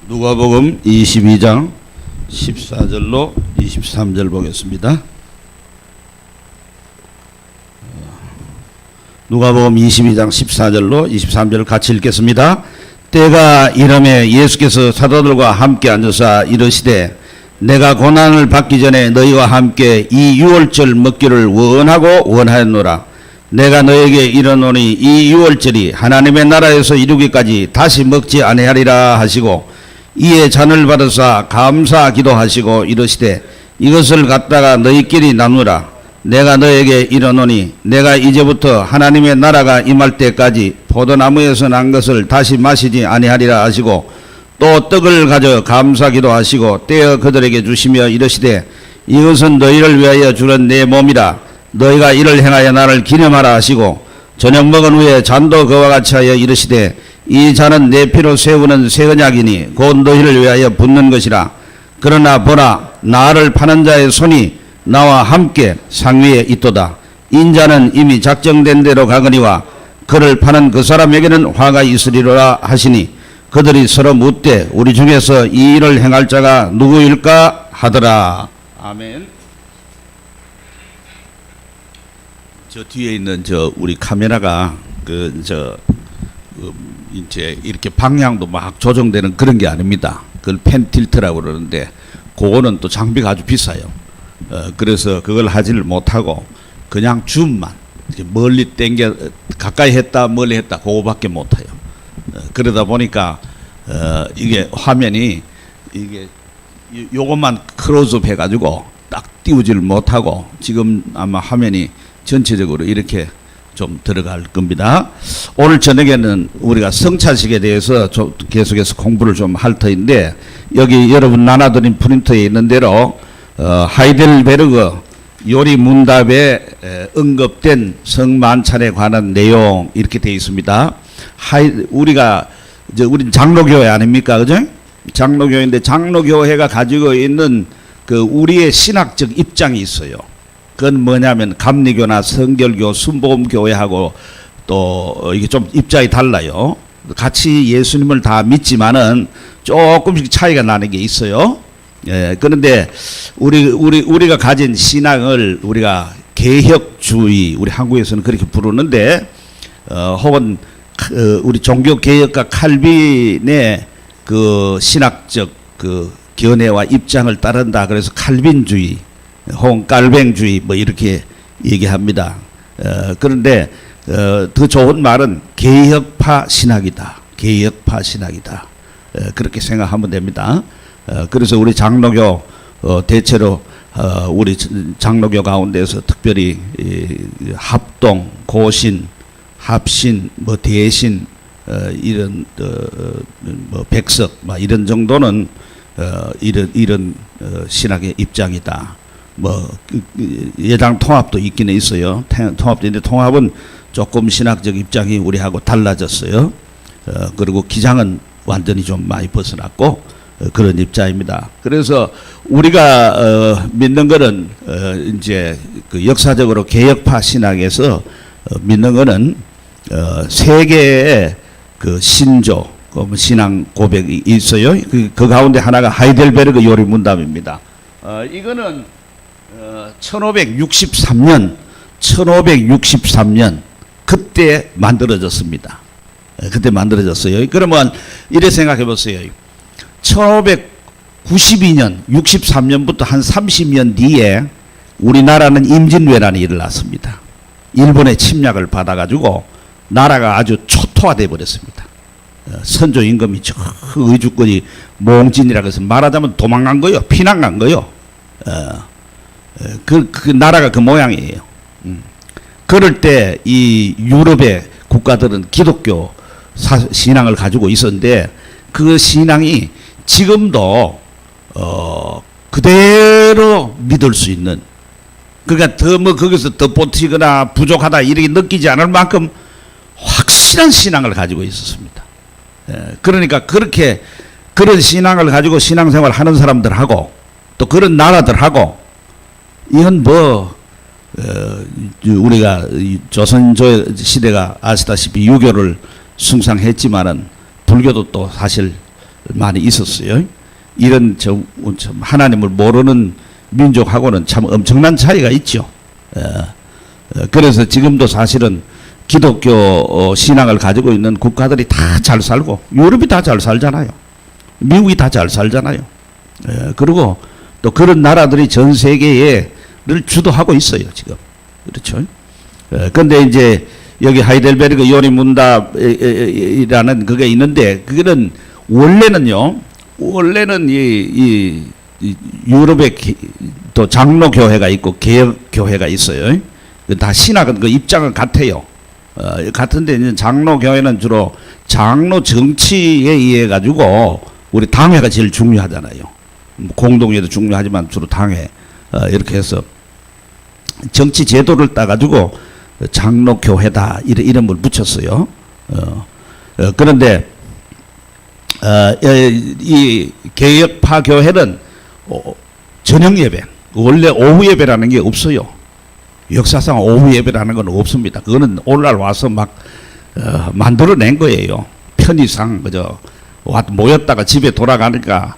누가복음 22장 14절로 23절 보겠습니다. 누가복음 22장 14절로 23절 같이 읽겠습니다. 때가 이름에 예수께서 사도들과 함께 앉으사 이르시되 내가 고난을 받기 전에 너희와 함께 이 유월절 먹기를 원하고 원하였노라. 내가 너에게 이르노니 이 유월절이 하나님의 나라에서 이루기까지 다시 먹지 아니하리라 하시고 이에 잔을 받으사 감사 기도하시고 이르시되 이것을 갖다가 너희끼리 나누라. 내가 너에게 이르노니 내가 이제부터 하나님의 나라가 임할 때까지 포도나무에서 난 것을 다시 마시지 아니하리라 하시고 또 떡을 가져 감사 기도하시고 떼어 그들에게 주시며 이르시되 이것은 너희를 위하여 주는 내 몸이라. 너희가 이를 행하여 나를 기념하라 하시고 저녁 먹은 후에 잔도 그와 같이 하여 이르시되 이 잔은 내 피로 세우는 새 언약이니 곧 너희를 위하여 붓는 것이라. 그러나 보라 나를 파는 자의 손이 나와 함께 상위에 있도다. 인자는 이미 작정된 대로 가거니와 그를 파는 그 사람에게는 화가 있으리로라 하시니 그들이 서로 묻되 우리 중에서 이 일을 행할 자가 누구일까 하더라. 아멘. 저 뒤에 있는 우리 카메라가 이제 이렇게 방향도 막 조정되는 그런 게 아닙니다. 그걸 펜 틸트라고 그러는데 그거는 또 장비가 아주 비싸요. 그래서 그걸 하지를 못하고 그냥 줌만 이렇게 멀리 당겨 가까이 했다 멀리 했다 그거밖에 못해요. 그러다 보니까 이게 화면이 이게 요것만 클로즈업 해가지고 딱 띄우지를 못하고 지금 아마 화면이 전체적으로 이렇게 좀 들어갈 겁니다. 오늘 저녁에는 우리가 성찬식에 대해서 좀 계속해서 공부를 좀 할 터인데 여기 여러분 나눠드린 프린터에 있는 대로 하이델베르그 요리 문답에 언급된 성만찬에 관한 내용 이렇게 되어 있습니다. 우리가 우리 장로교회 아닙니까, 그죠? 장로교회인데 장로교회가 가지고 있는 그 우리의 신학적 입장이 있어요. 그건 뭐냐면 감리교나 성결교, 순복음교회하고 또 이게 좀 입장이 달라요. 같이 예수님을 다 믿지만은 조금씩 차이가 나는 게 있어요. 예, 그런데 우리가 가진 신앙을 우리가 개혁주의, 우리 한국에서는 그렇게 부르는데 혹은 우리 종교개혁가 칼빈의 그 신학적 그 견해와 입장을 따른다. 그래서 칼빈주의 혹은 깔뱅주의 뭐 이렇게 얘기합니다. 그런데 더 좋은 말은 개혁파 신학이다. 개혁파 신학이다. 그렇게 생각하면 됩니다. 그래서 우리 장로교 대체로 우리 장로교 가운데서 특별히 합동, 고신, 합신, 뭐 대신 이런 뭐 백석 뭐 이런 정도는 이런 신학의 입장이다. 뭐 예당 통합도 있기는 있어요. 통합도 있는데 통합은 조금 신학적 입장이 우리하고 달라졌어요. 그리고 기장은 완전히 좀 많이 벗어났고 그런 입장입니다. 그래서 우리가 믿는 거는 이제 그 역사적으로 개혁파 신학에서 믿는 거는 세 개의 그 신조 신앙 고백이 있어요. 그 가운데 하나가 하이델베르그 요리 문답입니다. 이거는 1563년 그때 만들어졌습니다. 그때 만들어졌어요. 그러면 이래 생각해 보세요. 1592년 63년부터 한 30년 뒤에 우리나라는 임진왜란이 일어났습니다. 일본의 침략을 받아가지고 나라가 아주 초토화돼 버렸습니다. 선조 임금이 저 의주권이 몽진이라고 해서 말하자면 도망간 거요, 피난 간 거요. 그 나라가 그 모양이에요. 그럴 때 이 유럽의 국가들은 기독교 신앙을 가지고 있었는데 그 신앙이 지금도 그대로 믿을 수 있는, 그러니까 더 뭐 거기서 더 버티거나 부족하다 이렇게 느끼지 않을 만큼 확실한 신앙을 가지고 있었습니다. 그러니까 그렇게 그런 신앙을 가지고 신앙생활 하는 사람들하고 또 그런 나라들하고 이건 뭐 우리가 조선 시대가 아시다시피 유교를 숭상했지만은 불교도 또 사실 많이 있었어요. 이런 참 하나님을 모르는 민족하고는 참 엄청난 차이가 있죠. 그래서 지금도 사실은 기독교 신앙을 가지고 있는 국가들이 다 잘 살고 유럽이 다 잘 살잖아요. 미국이 다 잘 살잖아요. 그리고 또 그런 나라들이 전 세계를 주도하고 있어요, 지금. 그렇죠. 그런데 이제 여기 하이델베르그 요리문답이라는 그게 있는데, 그거는 원래는 이 유럽에 또 장로교회가 있고 개혁교회가 있어요. 다 신학은 그 입장은 같아요. 같은데 이제 장로교회는 주로 장로 정치에 의해 가지고 우리 당회가 제일 중요하잖아요. 공동회도 중요하지만 주로 당회 이렇게 해서 정치 제도를 따가지고 장로교회다 이런 이름을 붙였어요. 그런데 이 개혁파 교회는 저녁 예배, 원래 오후 예배라는 게 없어요. 역사상 오후 예배라는 건 없습니다. 그거는 오늘날 와서 막 만들어낸 거예요. 편의상 그저 모였다가 집에 돌아가니까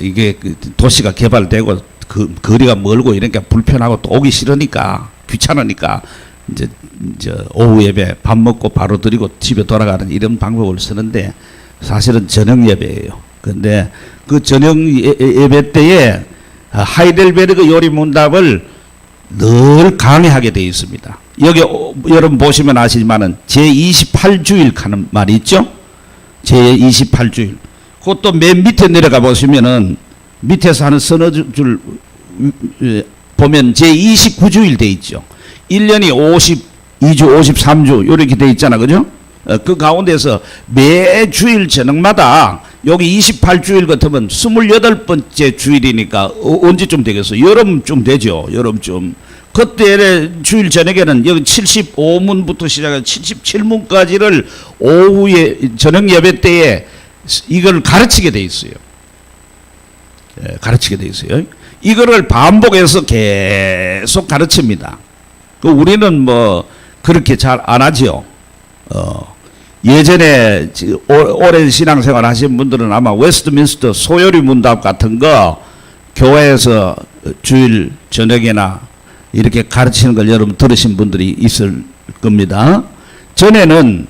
이게 도시가 개발되고 그 거리가 멀고 이러니까 불편하고 또 오기 싫으니까 귀찮으니까 이제 오후 예배 밥 먹고 바로 드리고 집에 돌아가는 이런 방법을 쓰는데 사실은 저녁 예배예요. 근데 그 저녁 예배 때에 하이델베르그 요리문답을 늘 강의하게 되어 있습니다. 여기 여러분 보시면 아시지만은 제28주일 가는 말이 있죠. 제28주일. 그것도 맨 밑에 내려가 보시면은 밑에서 하는 서너 줄 보면 제29주일 돼 있죠. 1년이 52주, 53주 이렇게 돼 있잖아, 그죠? 그 가운데서 매 주일 저녁마다 여기 28주일 같으면 28번째 주일이니까 언제쯤 되겠어? 여름쯤 되죠. 여름쯤. 그때 주일 저녁에는 여기 75문부터 시작해서 77문까지를 오후에 저녁 예배 때에 이걸 가르치게 돼 있어요. 가르치게 돼 있어요. 이거를 반복해서 계속 가르칩니다. 우리는 뭐 그렇게 잘 안 하죠. 예전에 오랜 신앙생활 하신 분들은 아마 웨스트민스터 소요리 문답 같은 거 교회에서 주일 저녁에나 이렇게 가르치는 걸 여러분 들으신 분들이 있을 겁니다. 전에는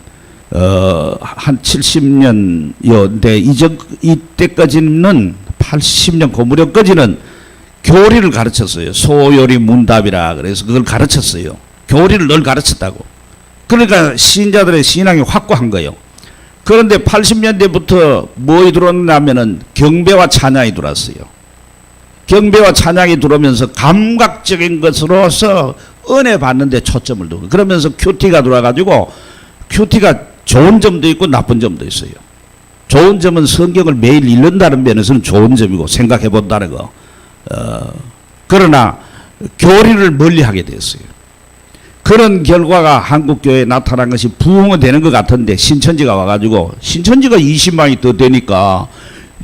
한 70년대 이때까지는 80년 그 무렵까지는 교리를 가르쳤어요. 소요리 문답이라 그래서 그걸 가르쳤어요. 교리를 늘 가르쳤다고. 그러니까 신자들의 신앙이 확고한 거예요. 그런데 80년대부터 뭐이 들어왔냐면은 경배와 찬양이 들어왔어요. 경배와 찬양이 들어오면서 감각적인 것으로서 은혜 받는 데 초점을 두고, 그러면서 큐티가 들어와가지고 큐티가 좋은 점도 있고 나쁜 점도 있어요. 좋은 점은 성경을 매일 읽는다는 면에서는 좋은 점이고 생각해 본다는 거. 그러나 교리를 멀리하게 됐어요. 그런 결과가 한국교회에 나타난 것이 부흥은 되는 것 같은데 신천지가 와가지고, 신천지가 20만이 더 되니까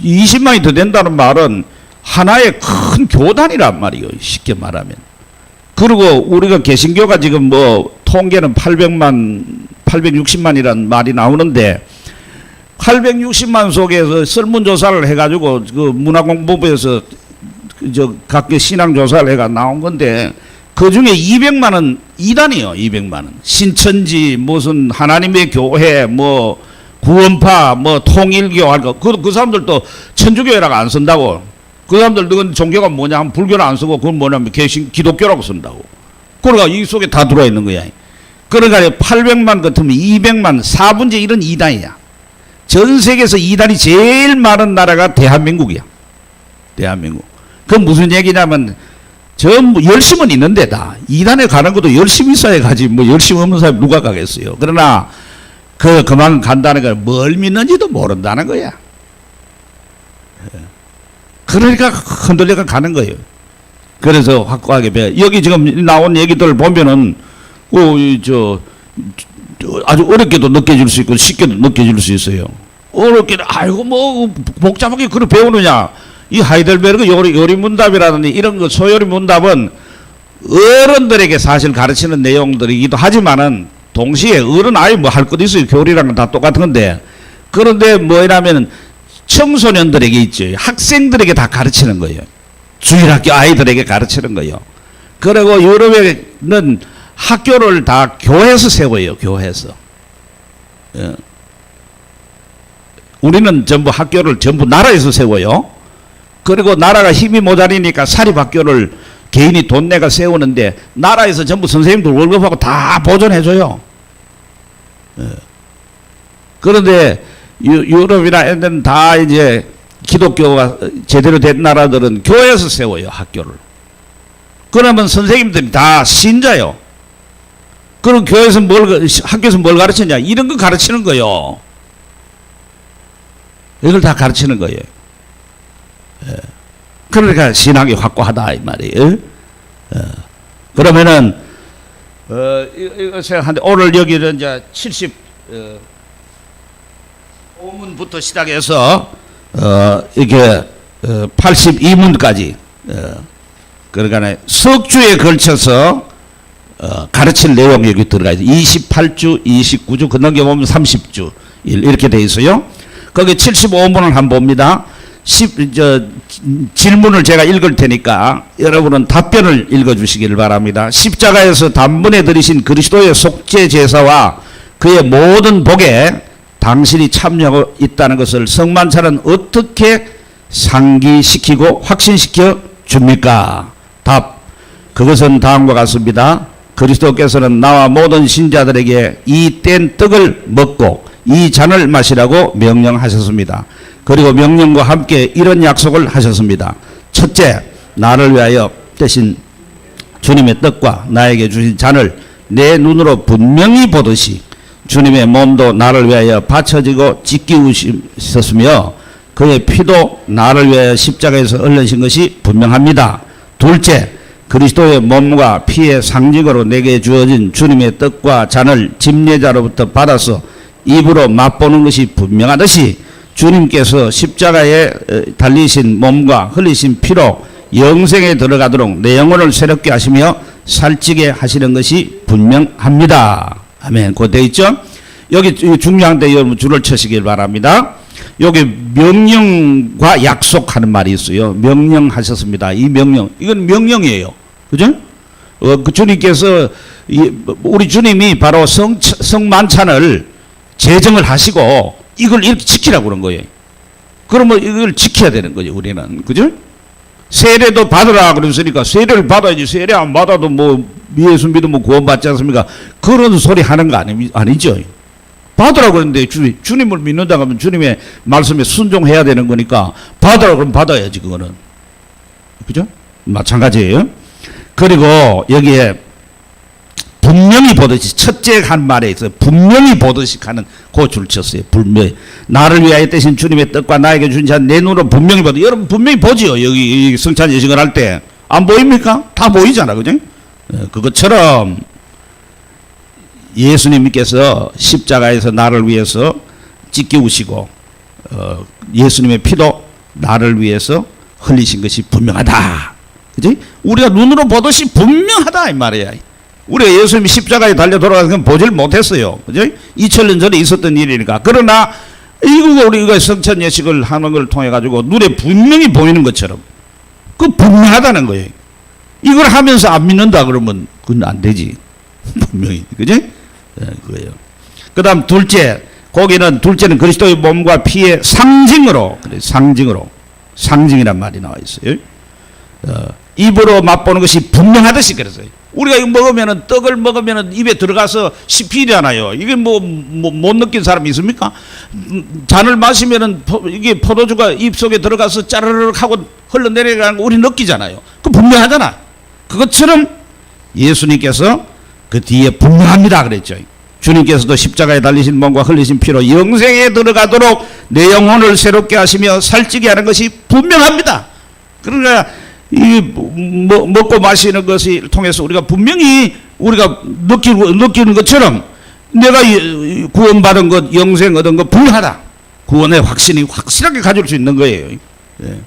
20만이 더 된다는 말은 하나의 큰 교단이란 말이에요. 쉽게 말하면. 그리고 우리가 개신교가 지금 뭐 통계는 860만이라는 말이 나오는데 860만 속에서 설문조사를 해가지고 그 문화공보부에서 각계 신앙조사를 해가 나온 건데 그 중에 200만은 이단이요. 200만은 신천지 무슨 하나님의 교회 뭐 구원파 뭐 통일교 할 거 그 사람들도 천주교회라고 안 쓴다고. 그 사람들 그건 종교가 뭐냐 하면 불교를 안 쓰고 그건 뭐냐면 기독교라고 쓴다고. 그러니까 이 속에 다 들어와 있는 거야. 그러니까 800만 같으면 200만 4분의 1은 이단이야. 전 세계에서 이단이 제일 많은 나라가 대한민국이야. 대한민국. 그건 무슨 얘기냐면 전부 열심은 있는데 다 이단에 가는 것도 열심히 있어야 가지 뭐 열심 없는 사람이 누가 가겠어요. 그러나 그만 간다는 걸 뭘 믿는지도 모른다는 거야. 그러니까 흔들려가 가는 거예요. 그래서 확고하게 여기 지금 나온 얘기들 보면은 아주 어렵게도 느껴질 수 있고 쉽게도 느껴질 수 있어요. 어렵게 아이고 뭐 복잡하게 그걸 배우느냐. 이 하이델베르그 요리문답이라든지 이런 거 소요리문답은 어른들에게 사실 가르치는 내용들이기도 하지만은 동시에 어른 아이 뭐 할 것도 있어요. 교리랑은 다 똑같은 건데, 그런데 뭐냐면 청소년들에게 있죠. 학생들에게 다 가르치는 거예요. 주일학교 아이들에게 가르치는 거예요. 그리고 유럽에는 학교를 다 교회에서 세워요. 교회에서. 우리는 전부 학교를 전부 나라에서 세워요. 그리고 나라가 힘이 모자리니까 사립학교를 개인이 돈 내가 세우는데 나라에서 전부 선생님들 월급하고 다 보존해줘요. 그런데 유럽이나 이런 데는 다 이제 기독교가 제대로 된 나라들은 교회에서 세워요. 학교를. 그러면 선생님들이 다 신자요. 그럼 교회에서 학교에서 뭘 가르치냐? 이런 거 가르치는 거요. 이걸 다 가르치는 거예요. 그러니까 신학이 확고하다 이 말이에요. 그러면은 이거 생각하는데 오늘 여기는 이제 75문부터 시작해서 이게 82문까지 그러니까 석주에 걸쳐서 가르칠 내용이 여기 들어가 있어요. 28주, 29주, 그 넘겨보면 30주 이렇게 돼 있어요. 거기 75문을 한번 봅니다. 질문을 제가 읽을 테니까 여러분은 답변을 읽어주시기를 바랍니다. 십자가에서 단번에 들이신 그리스도의 속죄 제사와 그의 모든 복에 당신이 참여하고 있다는 것을 성만찬은 어떻게 상기시키고 확신시켜 줍니까? 답. 그것은 다음과 같습니다. 그리스도께서는 나와 모든 신자들에게 이 뗀 떡을 먹고 이 잔을 마시라고 명령하셨습니다. 그리고 명령과 함께 이런 약속을 하셨습니다. 첫째, 나를 위하여 대신 주님의 떡과 나에게 주신 잔을 내 눈으로 분명히 보듯이 주님의 몸도 나를 위하여 바쳐지고 찢기우셨으며 그의 피도 나를 위하여 십자가에서 흘리신 것이 분명합니다. 둘째, 그리스도의 몸과 피의 상징으로 내게 주어진 주님의 떡과 잔을 집례자로부터 받아서 입으로 맛보는 것이 분명하듯이 주님께서 십자가에 달리신 몸과 흘리신 피로 영생에 들어가도록 내 영혼을 새롭게 하시며 살찌게 하시는 것이 분명합니다. 아멘. 그거 되어 있죠? 여기 중요한데 여러분 줄을 쳐시길 바랍니다. 여기 명령과 약속하는 말이 있어요. 명령하셨습니다. 이 명령, 이건 명령이에요. 그죠? 그 주님께서 우리 주님이 바로 성만찬을 제정을 하시고 이걸 이렇게 지키라고 그런 거예요. 그러면 이걸 지켜야 되는 거죠, 우리는. 그죠? 세례도 받으라 그랬으니까 세례를 받아야지. 세례 안 받아도 뭐 예수 믿으면 구원받지 않습니까? 그런 소리 하는 거 아니죠. 받으라 그랬는데 주님을 믿는다 하면 주님의 말씀에 순종해야 되는 거니까 받으라 그러면 받아야지, 그거는. 그죠? 마찬가지예요. 그리고 여기에 분명히 보듯이 첫째 한 말에 있어서 분명히 보듯이 하는 그 줄 쳤어요. 분명히 나를 위하여 대신 주님의 떡과 나에게 주신 잔 내 눈으로 분명히 보듯. 여러분 분명히 보지요. 여기 성찬 예식을 할 때 안 보입니까? 다 보이잖아, 그죠? 그것처럼 예수님께서 십자가에서 나를 위해서 찢기우시고 예수님의 피도 나를 위해서 흘리신 것이 분명하다. 그죠? 우리가 눈으로 보듯이 분명하다 이 말이야. 우리가 예수님이 십자가에 달려 돌아가서 건 보질 못했어요. 그죠? 2000년 전에 있었던 일이니까. 그러나 이거 우리가 성찬 예식을 하는 걸 통해 가지고 눈에 분명히 보이는 것처럼 그 분명하다는 거예요. 이걸 하면서 안 믿는다 그러면 그건 안 되지. 분명히. 그죠? 네, 그거예요. 그다음 둘째는 그리스도의 몸과 피의 상징으로, 그래, 상징이란 말이 나와 있어요. 입으로 맛보는 것이 분명하듯이 그랬어요. 우리가 이거 먹으면은, 떡을 먹으면은 입에 들어가서 씹히잖아요. 이게 못 느낀 사람이 있습니까? 잔을 마시면은 이게 포도주가 입속에 들어가서 짜르르륵 하고 흘러내려가는 거 우리 느끼잖아요. 그 분명하잖아. 그것처럼 예수님께서 그 뒤에 분명합니다 그랬죠. 주님께서도 십자가에 달리신 몸과 흘리신 피로 영생에 들어가도록 내 영혼을 새롭게 하시며 살찌게 하는 것이 분명합니다. 그러니까 이 먹고 마시는 것을 통해서 우리가 분명히 우리가 느끼는 것처럼 내가 구원받은 것, 영생 얻은 것 분명하다. 구원의 확실하게 가질 수 있는 거예요. 예.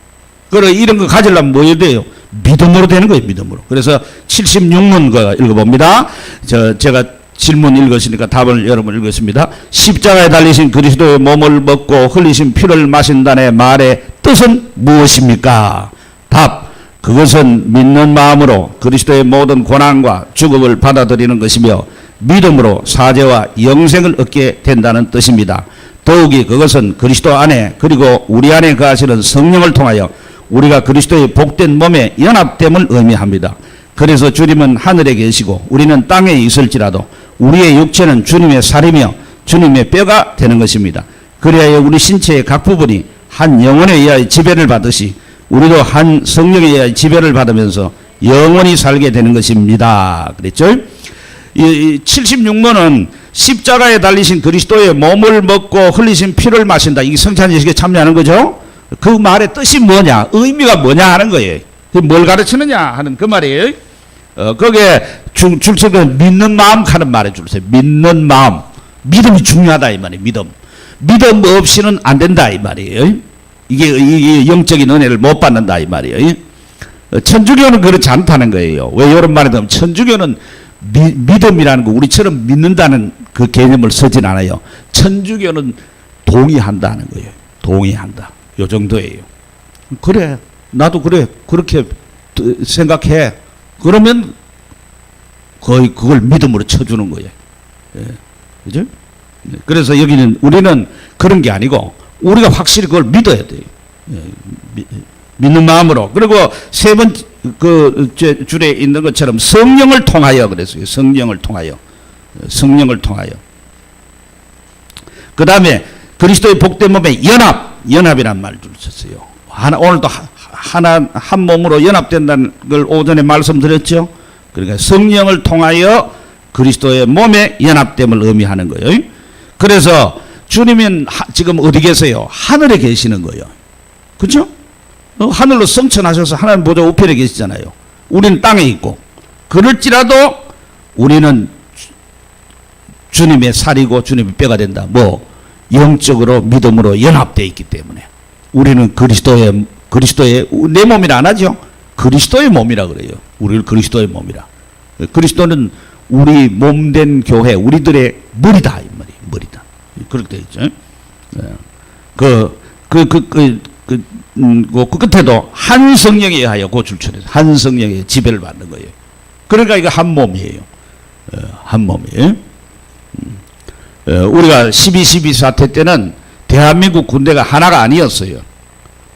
그래 이런 거 가지려면 뭐 해야 돼요? 믿음으로 되는 거예요. 믿음으로. 그래서 76문 거 읽어봅니다. 제가 질문 읽으시니까 답을 여러분 읽겠습니다. 십자가에 달리신 그리스도의 몸을 먹고 흘리신 피를 마신다는 말의 뜻은 무엇입니까? 답. 그것은 믿는 마음으로 그리스도의 모든 고난과 죽음을 받아들이는 것이며 믿음으로 사죄와 영생을 얻게 된다는 뜻입니다. 더욱이 그것은 그리스도 안에 그리고 우리 안에 거하시는 성령을 통하여 우리가 그리스도의 복된 몸에 연합됨을 의미합니다. 그래서 주님은 하늘에 계시고 우리는 땅에 있을지라도 우리의 육체는 주님의 살이며 주님의 뼈가 되는 것입니다. 그리하여 우리 신체의 각 부분이 한 영혼에 의하여 지배를 받듯이 우리도 한 성령에 의하여 지배를 받으면서 영원히 살게 되는 것입니다. 그랬죠? 이 76문은 십자가에 달리신 그리스도의 몸을 먹고 흘리신 피를 마신다. 이게 성찬예식에 참여하는 거죠. 그 말의 뜻이 뭐냐, 의미가 뭐냐 하는 거예요. 뭘 가르치느냐 하는 그 말이에요. 거기에 줄서는 믿는 마음 하는 말에 줄서요. 믿는 마음. 믿음이 중요하다 이 말이에요. 믿음 없이는 안 된다 이 말이에요. 이게 영적인 은혜를 못 받는다 이 말이에요. 천주교는 그렇지 않다는 거예요. 왜 이런 말을 하면 천주교는 믿음이라는 거 우리처럼 믿는다는 그 개념을 쓰진 않아요. 천주교는 동의한다는 거예요. 동의한다. 요 정도예요. 그래. 나도 그래. 그렇게 생각해. 그러면 거의 그걸 믿음으로 쳐주는 거예요. 예. 그죠? 그래서 여기는 우리는 그런 게 아니고 우리가 확실히 그걸 믿어야 돼요. 예. 믿는 마음으로. 그리고 세 번째 그 줄에 있는 것처럼 성령을 통하여 그랬어요. 성령을 통하여. 성령을 통하여. 그 다음에 그리스도의 복된 몸에 연합이란 말을 썼어요. 오늘도 한 몸으로 연합된다는 걸 오전에 말씀드렸죠. 그러니까 성령을 통하여 그리스도의 몸에 연합됨을 의미하는 거예요. 그래서 주님은 지금 어디 계세요? 하늘에 계시는 거예요. 그렇죠? 하늘로 성천하셔서 하나님 보좌 우편에 계시잖아요. 우리는 땅에 있고 그럴지라도 우리는 주님의 살이고 주님의 뼈가 된다. 뭐 영적으로 믿음으로 연합되어 있기 때문에 우리는 그리스도의 내 몸이라 안 하죠. 그리스도의 몸이라 그래요. 우리를 그리스도의 몸이라. 그리스도는 우리 몸된 교회 우리들의 머리다 이 말이에요. 머리다. 그렇게 되어 있죠. 그 끝에도 한 성령에 의하여 고출처에서 한 성령의 지배를 받는 거예요. 그러니까 이거 한 몸이에요. 한 몸이에요. 우리가 12.12 사태 때는 대한민국 군대가 하나가 아니었어요.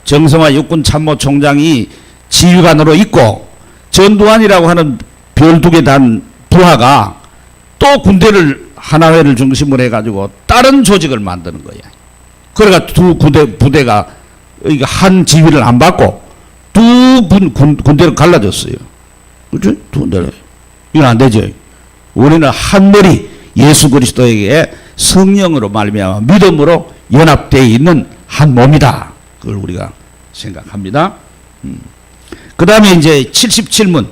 정성화 육군참모총장이 지휘관으로 있고 전두환이라고 하는 별 2개 단 부하가 또 군대를 하나회를 중심으로 해가지고 다른 조직을 만드는 거예요. 그러니까 두 부대가 한 지휘를 안 받고 두 군대로 갈라졌어요. 그렇죠? 두 군대로. 이건 안 되죠. 우리는 한 머리 예수 그리스도에게 성령으로 말미암아 믿음으로 연합되어 있는 한 몸이다. 그걸 우리가 생각합니다. 그 다음에 이제 77문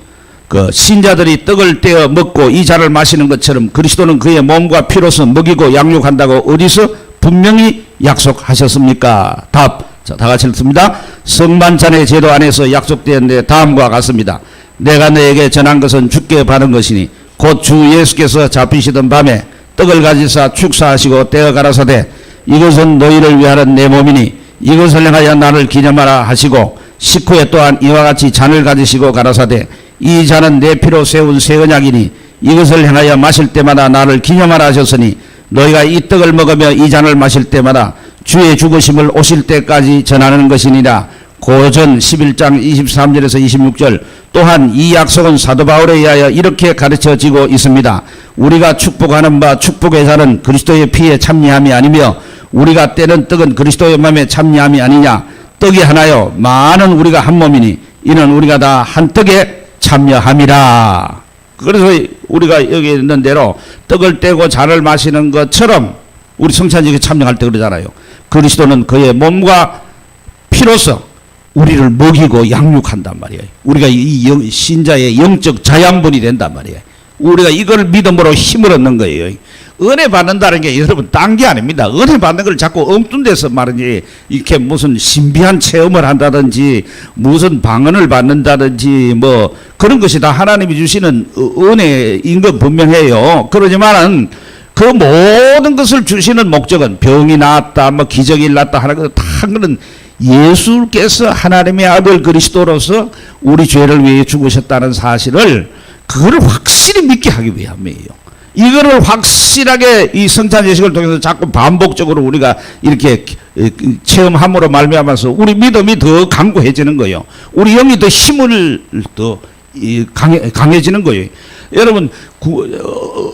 그 신자들이 떡을 떼어 먹고 이 잔을 마시는 것처럼 그리스도는 그의 몸과 피로서 먹이고 양육한다고 어디서 분명히 약속하셨습니까? 답. 자, 다 같이 읽습니다. 성만찬의 제도 안에서 약속되었는데 다음과 같습니다. 내가 너에게 전한 것은 주께 받은 것이니 곧 주 예수께서 잡히시던 밤에 떡을 가지사 축사하시고 떼어 가라사대 이것은 너희를 위하는 내 몸이니 이것을 행하여 나를 기념하라 하시고 식후에 또한 이와 같이 잔을 가지시고 가라사대 이 잔은 내 피로 세운 새 언약이니 이것을 행하여 마실 때마다 나를 기념하라 하셨으니 너희가 이 떡을 먹으며 이 잔을 마실 때마다 주의 죽으심을 오실 때까지 전하는 것이니라. 고전 11장 23절에서 26절. 또한 이 약속은 사도 바울에 의하여 이렇게 가르쳐지고 있습니다. 우리가 축복하는 바 축복의 잔은 그리스도의 피에 참여함이 아니며 우리가 떼는 떡은 그리스도의 몸에 참여함이 아니냐. 떡이 하나요 많은 우리가 한 몸이니 이는 우리가 다 한 떡에 참여함이라. 그래서 우리가 여기 있는 대로 떡을 떼고 잔을 마시는 것처럼 우리 성찬식에 참여할 때 그러잖아요. 그리스도는 그의 몸과 피로서 우리를 먹이고 양육한단 말이에요. 우리가 이 신자의 영적 자양분이 된단 말이에요. 우리가 이걸 믿음으로 힘을 얻는 거예요. 은혜 받는다는 게 여러분 딴 게 아닙니다. 은혜 받는 걸 자꾸 엉뚱 데서 말하지 이렇게 무슨 신비한 체험을 한다든지 무슨 방언을 받는다든지 뭐 그런 것이 다 하나님이 주시는 은혜인 건 분명해요. 그러지만은 그 모든 것을 주시는 목적은 병이 나았다, 뭐 기적이 일어났다 하는 것 다 그런 예수께서 하나님의 아들 그리스도로서 우리 죄를 위해 죽으셨다는 사실을 그거를 확실히 믿게 하기 위함이에요. 이거를 확실하게 이 성찬 예식을 통해서 자꾸 반복적으로 우리가 이렇게 체험함으로 말미암아서 우리 믿음이 더 강구해지는 거예요. 우리 영이 더 힘을 더 강해지는 거예요. 여러분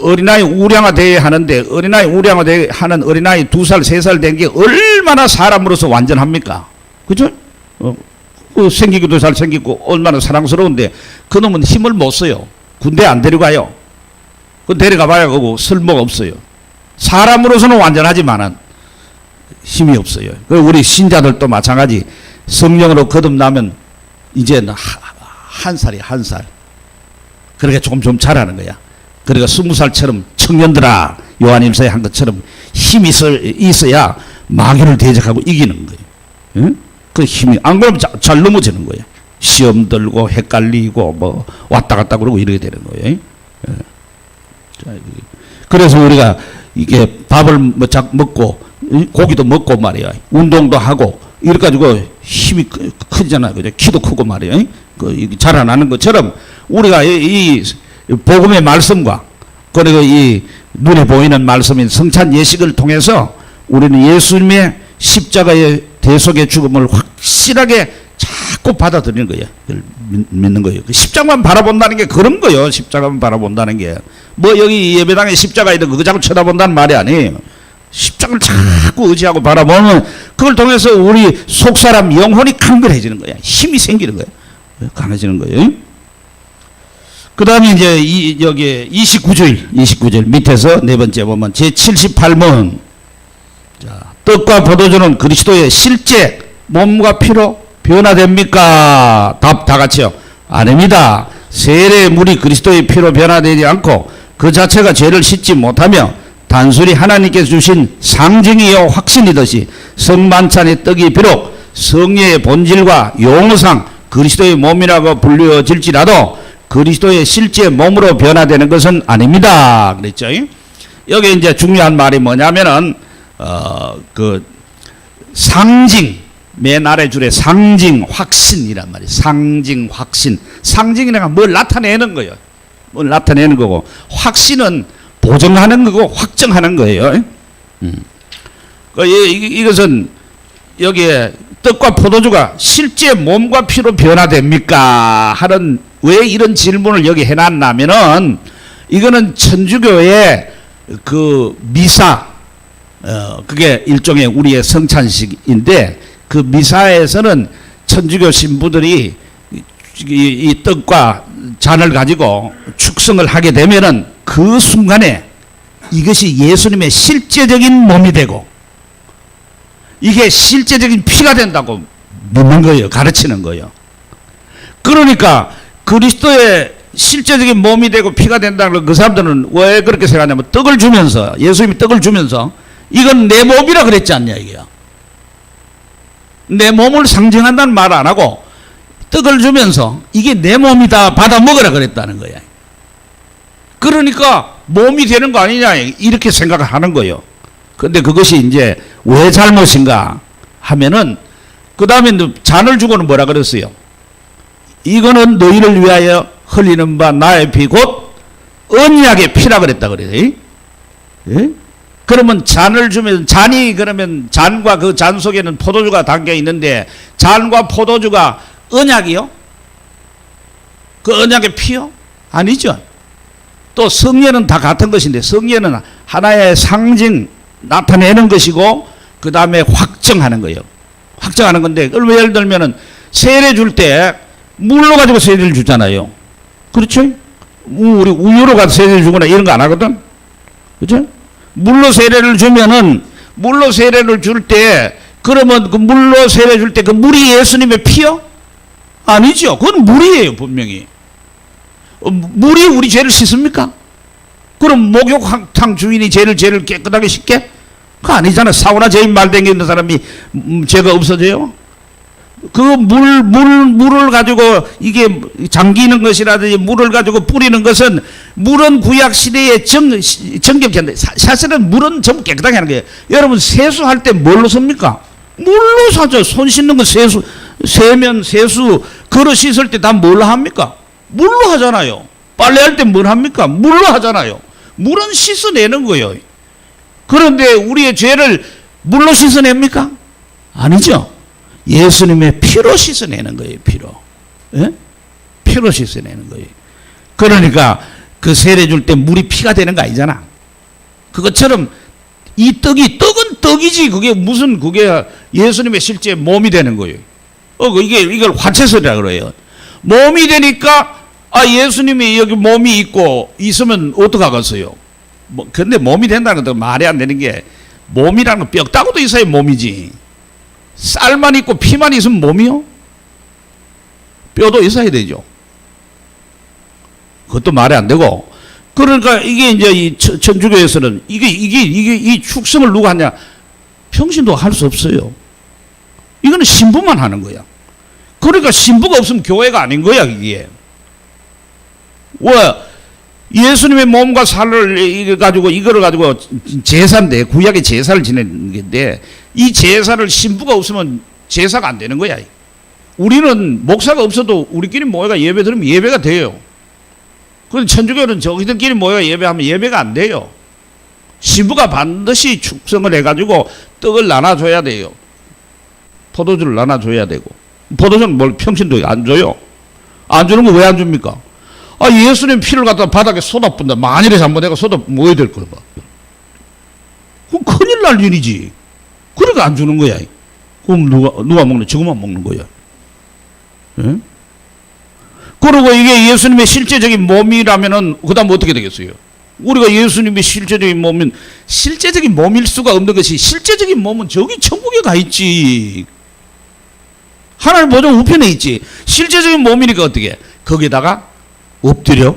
어린아이 우량화대회 하는데 어린아이 우량화대회 하는 어린아이 2살 3살 된 게 얼마나 사람으로서 완전합니까? 그죠? 생기기도 잘 생기고 얼마나 사랑스러운데 그놈은 힘을 못 써요. 군대 안 데려가요. 그 데려가 봐야 그거 쓸모가 없어요. 사람으로서는 완전하지만은 힘이 없어요. 우리 신자들도 마찬가지. 성령으로 거듭나면 이제는 한 살이 한 살. 그러니까 조금 자라는 거야. 그러니까 20살처럼 청년들아 요한일서에 한 것처럼 힘이 있어야 마귀를 대적하고 이기는 거예요. 응? 그 힘이 안 그러면 잘 넘어지는 거예요. 시험 들고 헷갈리고 뭐 왔다 갔다 그러고 이러게 되는 거예요. 그래서 우리가 이게 밥을 먹고 고기도 먹고 말이야. 운동도 하고 이래 가지고 힘이 크잖아요. 그죠? 키도 크고 말이야. 자라나는 것처럼 우리가 이 복음의 말씀과 그리고 이 눈에 보이는 말씀인 성찬 예식을 통해서 우리는 예수님의 십자가의 대속의 죽음을 확실하게 자꾸 받아들이는 거예요. 믿는 거예요. 십자가만 바라본다는 게 그런 거예요. 십자가만 바라본다는 게. 뭐 여기 예배당에 십자가 있는 그거 자꾸 쳐다본다는 말이 아니에요. 십자가를 자꾸 의지하고 바라보면 그걸 통해서 우리 속사람 영혼이 강건해지는 거야. 힘이 생기는 거야. 강해지는 거예요. 그 다음에 이제 여기 29절 밑에서 네 번째 보면 제78문. 자, 떡과 포도주는 그리스도의 실제 몸과 피로 변화됩니까? 답 다 같이요. 아닙니다. 세례의 물이 그리스도의 피로 변화되지 않고 그 자체가 죄를 씻지 못하며 단순히 하나님께서 주신 상징이요 확신이듯이 성만찬의 떡이 비록 성례의 본질과 용어상 그리스도의 몸이라고 불려질지라도 그리스도의 실제 몸으로 변화되는 것은 아닙니다. 그랬죠. 여기 이제 중요한 말이 뭐냐면은 그 상징 맨 아래 줄에 상징 확신이란 말이에요. 상징 확신. 상징이라는 건 뭘 나타내는 거예요. 뭘 나타내는 거고 확신은 보정하는 거고 확정하는 거예요. 이것은 여기에 떡과 포도주가 실제 몸과 피로 변화됩니까? 하는 왜 이런 질문을 여기 해놨냐면은 이거는 천주교의 그 미사 그게 일종의 우리의 성찬식인데 그 미사에서는 천주교 신부들이 이 떡과 잔을 가지고 축성을 하게 되면은 그 순간에 이것이 예수님의 실제적인 몸이 되고 이게 실제적인 피가 된다고 믿는 거예요. 가르치는 거예요. 그러니까 그리스도의 실제적인 몸이 되고 피가 된다는 걸 그 사람들은 왜 그렇게 생각하냐면 떡을 주면서 예수님이 떡을 주면서 이건 내 몸이라 그랬지 않냐 이게요. 내 몸을 상징한다는 말 안 하고 떡을 주면서 이게 내 몸이다 받아 먹으라 그랬다는 거야. 그러니까 몸이 되는 거 아니냐 이렇게 생각을 하는 거예요. 근데 그것이 이제 왜 잘못인가 하면은 그 다음에 잔을 주고는 뭐라 그랬어요? 이거는 너희를 위하여 흘리는 바 나의 피 곧 언약의 피라 그랬다 그래요. 예? 그러면 잔을 주면 잔이 그러면 잔과 그 잔 속에는 포도주가 담겨 있는데 잔과 포도주가 언약이요? 그 언약의 피요? 아니죠. 또 성례는 다 같은 것인데 성례는 하나의 상징 나타내는 것이고 그 다음에 확정하는 거예요. 확정하는 건데 예를 들면은 세례 줄 때 물로 가지고 세례를 주잖아요. 그렇죠? 우리 우유로 가서 세례를 주거나 이런 거 안 하거든. 그렇죠? 물로 세례를 주면은 물로 세례를 줄 때 그러면 그 물로 세례 줄 때 그 물이 예수님의 피요? 아니죠. 그건 물이에요 분명히. 물이 우리 죄를 씻습니까? 그럼 목욕탕 주인이 죄를 깨끗하게 씻게? 그거 아니잖아. 사우나 제일 말댕기 있는 사람이 죄가 없어져요? 그 물을 가지고 이게 잠기는 것이라든지 물을 가지고 뿌리는 것은 물은 구약 시대에 정결케 하는데 사실은 물은 전부 깨끗하게 하는 거예요. 여러분 세수할 때 뭘로 씁니까? 물로 사죠. 손 씻는 거 세면 세수 그릇 씻을 때 다 뭘로 합니까? 물로 하잖아요. 빨래할 때 뭘 합니까? 물로 하잖아요. 물은 씻어내는 거예요. 그런데 우리의 죄를 물로 씻어냅니까? 아니죠. 예수님의 피로 씻어내는 거예요. 피로. 예? 피로 씻어내는 거예요. 그러니까 그 세례 줄 때 물이 피가 되는 거 아니잖아. 그것처럼 이 떡은 떡이지 그게 예수님의 실제 몸이 되는 거예요. 이걸 화채설이라 그래요. 몸이 되니까 예수님이 여기 몸이 있으면 어떡하겠어요? 근데 몸이 된다는 것도 말이 안 되는 게 몸이라는 건 뼈다구도 있어야 몸이지. 쌀만 있고 피만 있으면 몸이요? 뼈도 있어야 되죠. 그것도 말이 안 되고. 그러니까 이게 이제 이 천주교에서는 이 축성을 누가 하냐? 평신도가 할 수 없어요. 이거는 신부만 하는 거야. 그러니까 신부가 없으면 교회가 아닌 거야, 이게. 왜? 예수님의 몸과 살을 이거를 가지고 제사인데, 구약의 제사를 지내는 건데, 이 제사를 신부가 없으면 제사가 안 되는 거야. 우리는 목사가 없어도 우리끼리 모여가 예배 드리면 예배가 돼요. 그런데 천주교는 저기들끼리 모여 예배하면 예배가 안 돼요. 신부가 반드시 축성을 해가지고 떡을 나눠줘야 돼요. 포도주를 나눠줘야 되고. 포도주는 뭘 평신도에 안 줘요. 안 주는 거 왜 안 줍니까? 예수님 피를 갖다 바닥에 쏟아붓는다. 만일에 잘못해가 쏟아 뭐야 될 거야. 그럼 큰일 날 일이지. 그러니까 안 주는 거야. 그럼 누가 먹는? 지금만 먹는 거야. 예? 그리고 이게 예수님의 실제적인 몸이라면은 그다음 어떻게 되겠어요? 우리가 예수님의 실제적인 몸은 실제적인 몸일 수가 없는 것이 실제적인 몸은 저기 천국에 가 있지. 하나님 보좌 우편에 있지. 실제적인 몸이니까 어떻게? 거기다가 엎드려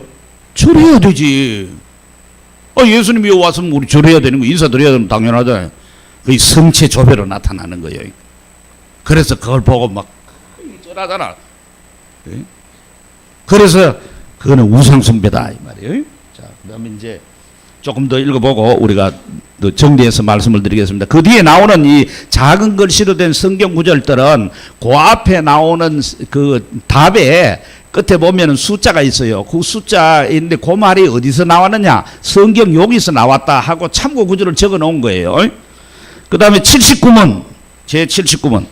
절해야 되지. 예수님이 왔으면 우리 절해야 되는 거 인사드려야 되는 거 당연하잖아요. 그게 성체 조배로 나타나는 거예요. 그래서 그걸 보고 막 절하잖아. 그래서 그거는 우상숭배다 이 말이에요. 자, 그다음에 이제 조금 더 읽어보고 우리가 또 정리해서 말씀을 드리겠습니다. 그 뒤에 나오는 이 작은 글씨로 된 성경 구절들은 그 앞에 나오는 그 답에 끝에 보면은 숫자가 있어요. 그 숫자인데 그 말이 어디서 나왔느냐? 성경 여기서 나왔다 하고 참고 구절을 적어 놓은 거예요. 그 다음에 79문, 제 79문.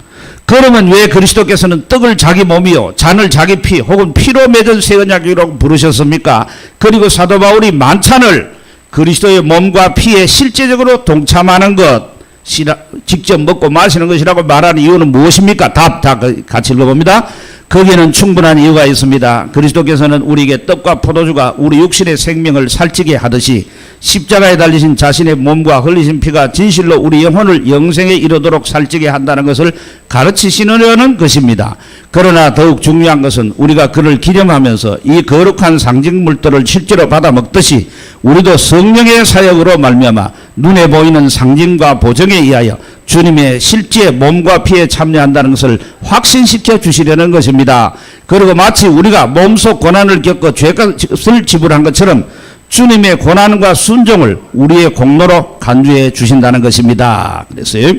그러면 왜 그리스도께서는 떡을 자기 몸이요 잔을 자기 피 혹은 피로 맺은 새 언약이라고 부르셨습니까? 그리고 사도 바울이 만찬을 그리스도의 몸과 피에 실제적으로 동참하는 것, 직접 먹고 마시는 것이라고 말하는 이유는 무엇입니까? 답 다 같이 읽어봅니다. 거기에는 충분한 이유가 있습니다. 그리스도께서는 우리에게 떡과 포도주가 우리 육신의 생명을 살찌게 하듯이 십자가에 달리신 자신의 몸과 흘리신 피가 진실로 우리 영혼을 영생에 이르도록 살찌게 한다는 것을 가르치시려는 것입니다. 그러나 더욱 중요한 것은 우리가 그를 기념하면서 이 거룩한 상징물들을 실제로 받아 먹듯이 우리도 성령의 사역으로 말미암아 눈에 보이는 상징과 보정에 의하여 주님의 실제 몸과 피에 참여한다는 것을 확신시켜 주시려는 것입니다. 그리고 마치 우리가 몸속 고난을 겪어 죄값을 지불한 것처럼 주님의 고난과 순종을 우리의 공로로 간주해 주신다는 것입니다. 그래서요.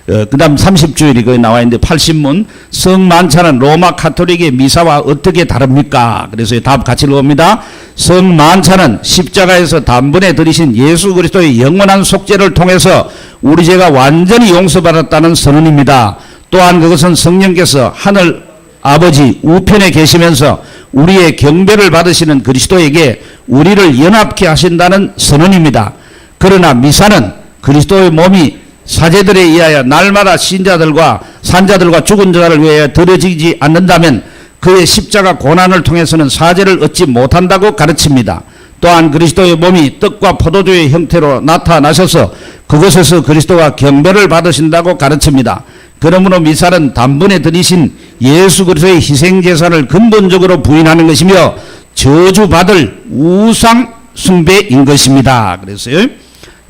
그 다음 30주일이 거기 나와 있는데 80문 성만찬은 로마 카톨릭의 미사와 어떻게 다릅니까? 그래서 답 같이 읽어봅니다. 성만찬은 십자가에서 단번에 들이신 예수 그리스도의 영원한 속죄를 통해서 우리 죄가 완전히 용서받았다는 선언입니다. 또한 그것은 성령께서 하늘 아버지 우편에 계시면서 우리의 경배를 받으시는 그리스도에게 우리를 연합케 하신다는 선언입니다. 그러나 미사는 그리스도의 몸이 사제들에 의하여 날마다 신자들과 산자들과 죽은 자를 위하여 드려지지 않는다면 그의 십자가 고난을 통해서는 사제를 얻지 못한다고 가르칩니다. 또한 그리스도의 몸이 떡과 포도주의 형태로 나타나셔서 그곳에서 그리스도가 경배를 받으신다고 가르칩니다. 그러므로 미사는 단번에 드리신 예수 그리스도의 희생제사를 근본적으로 부인하는 것이며 저주받을 우상 숭배인 것입니다. 그래서요.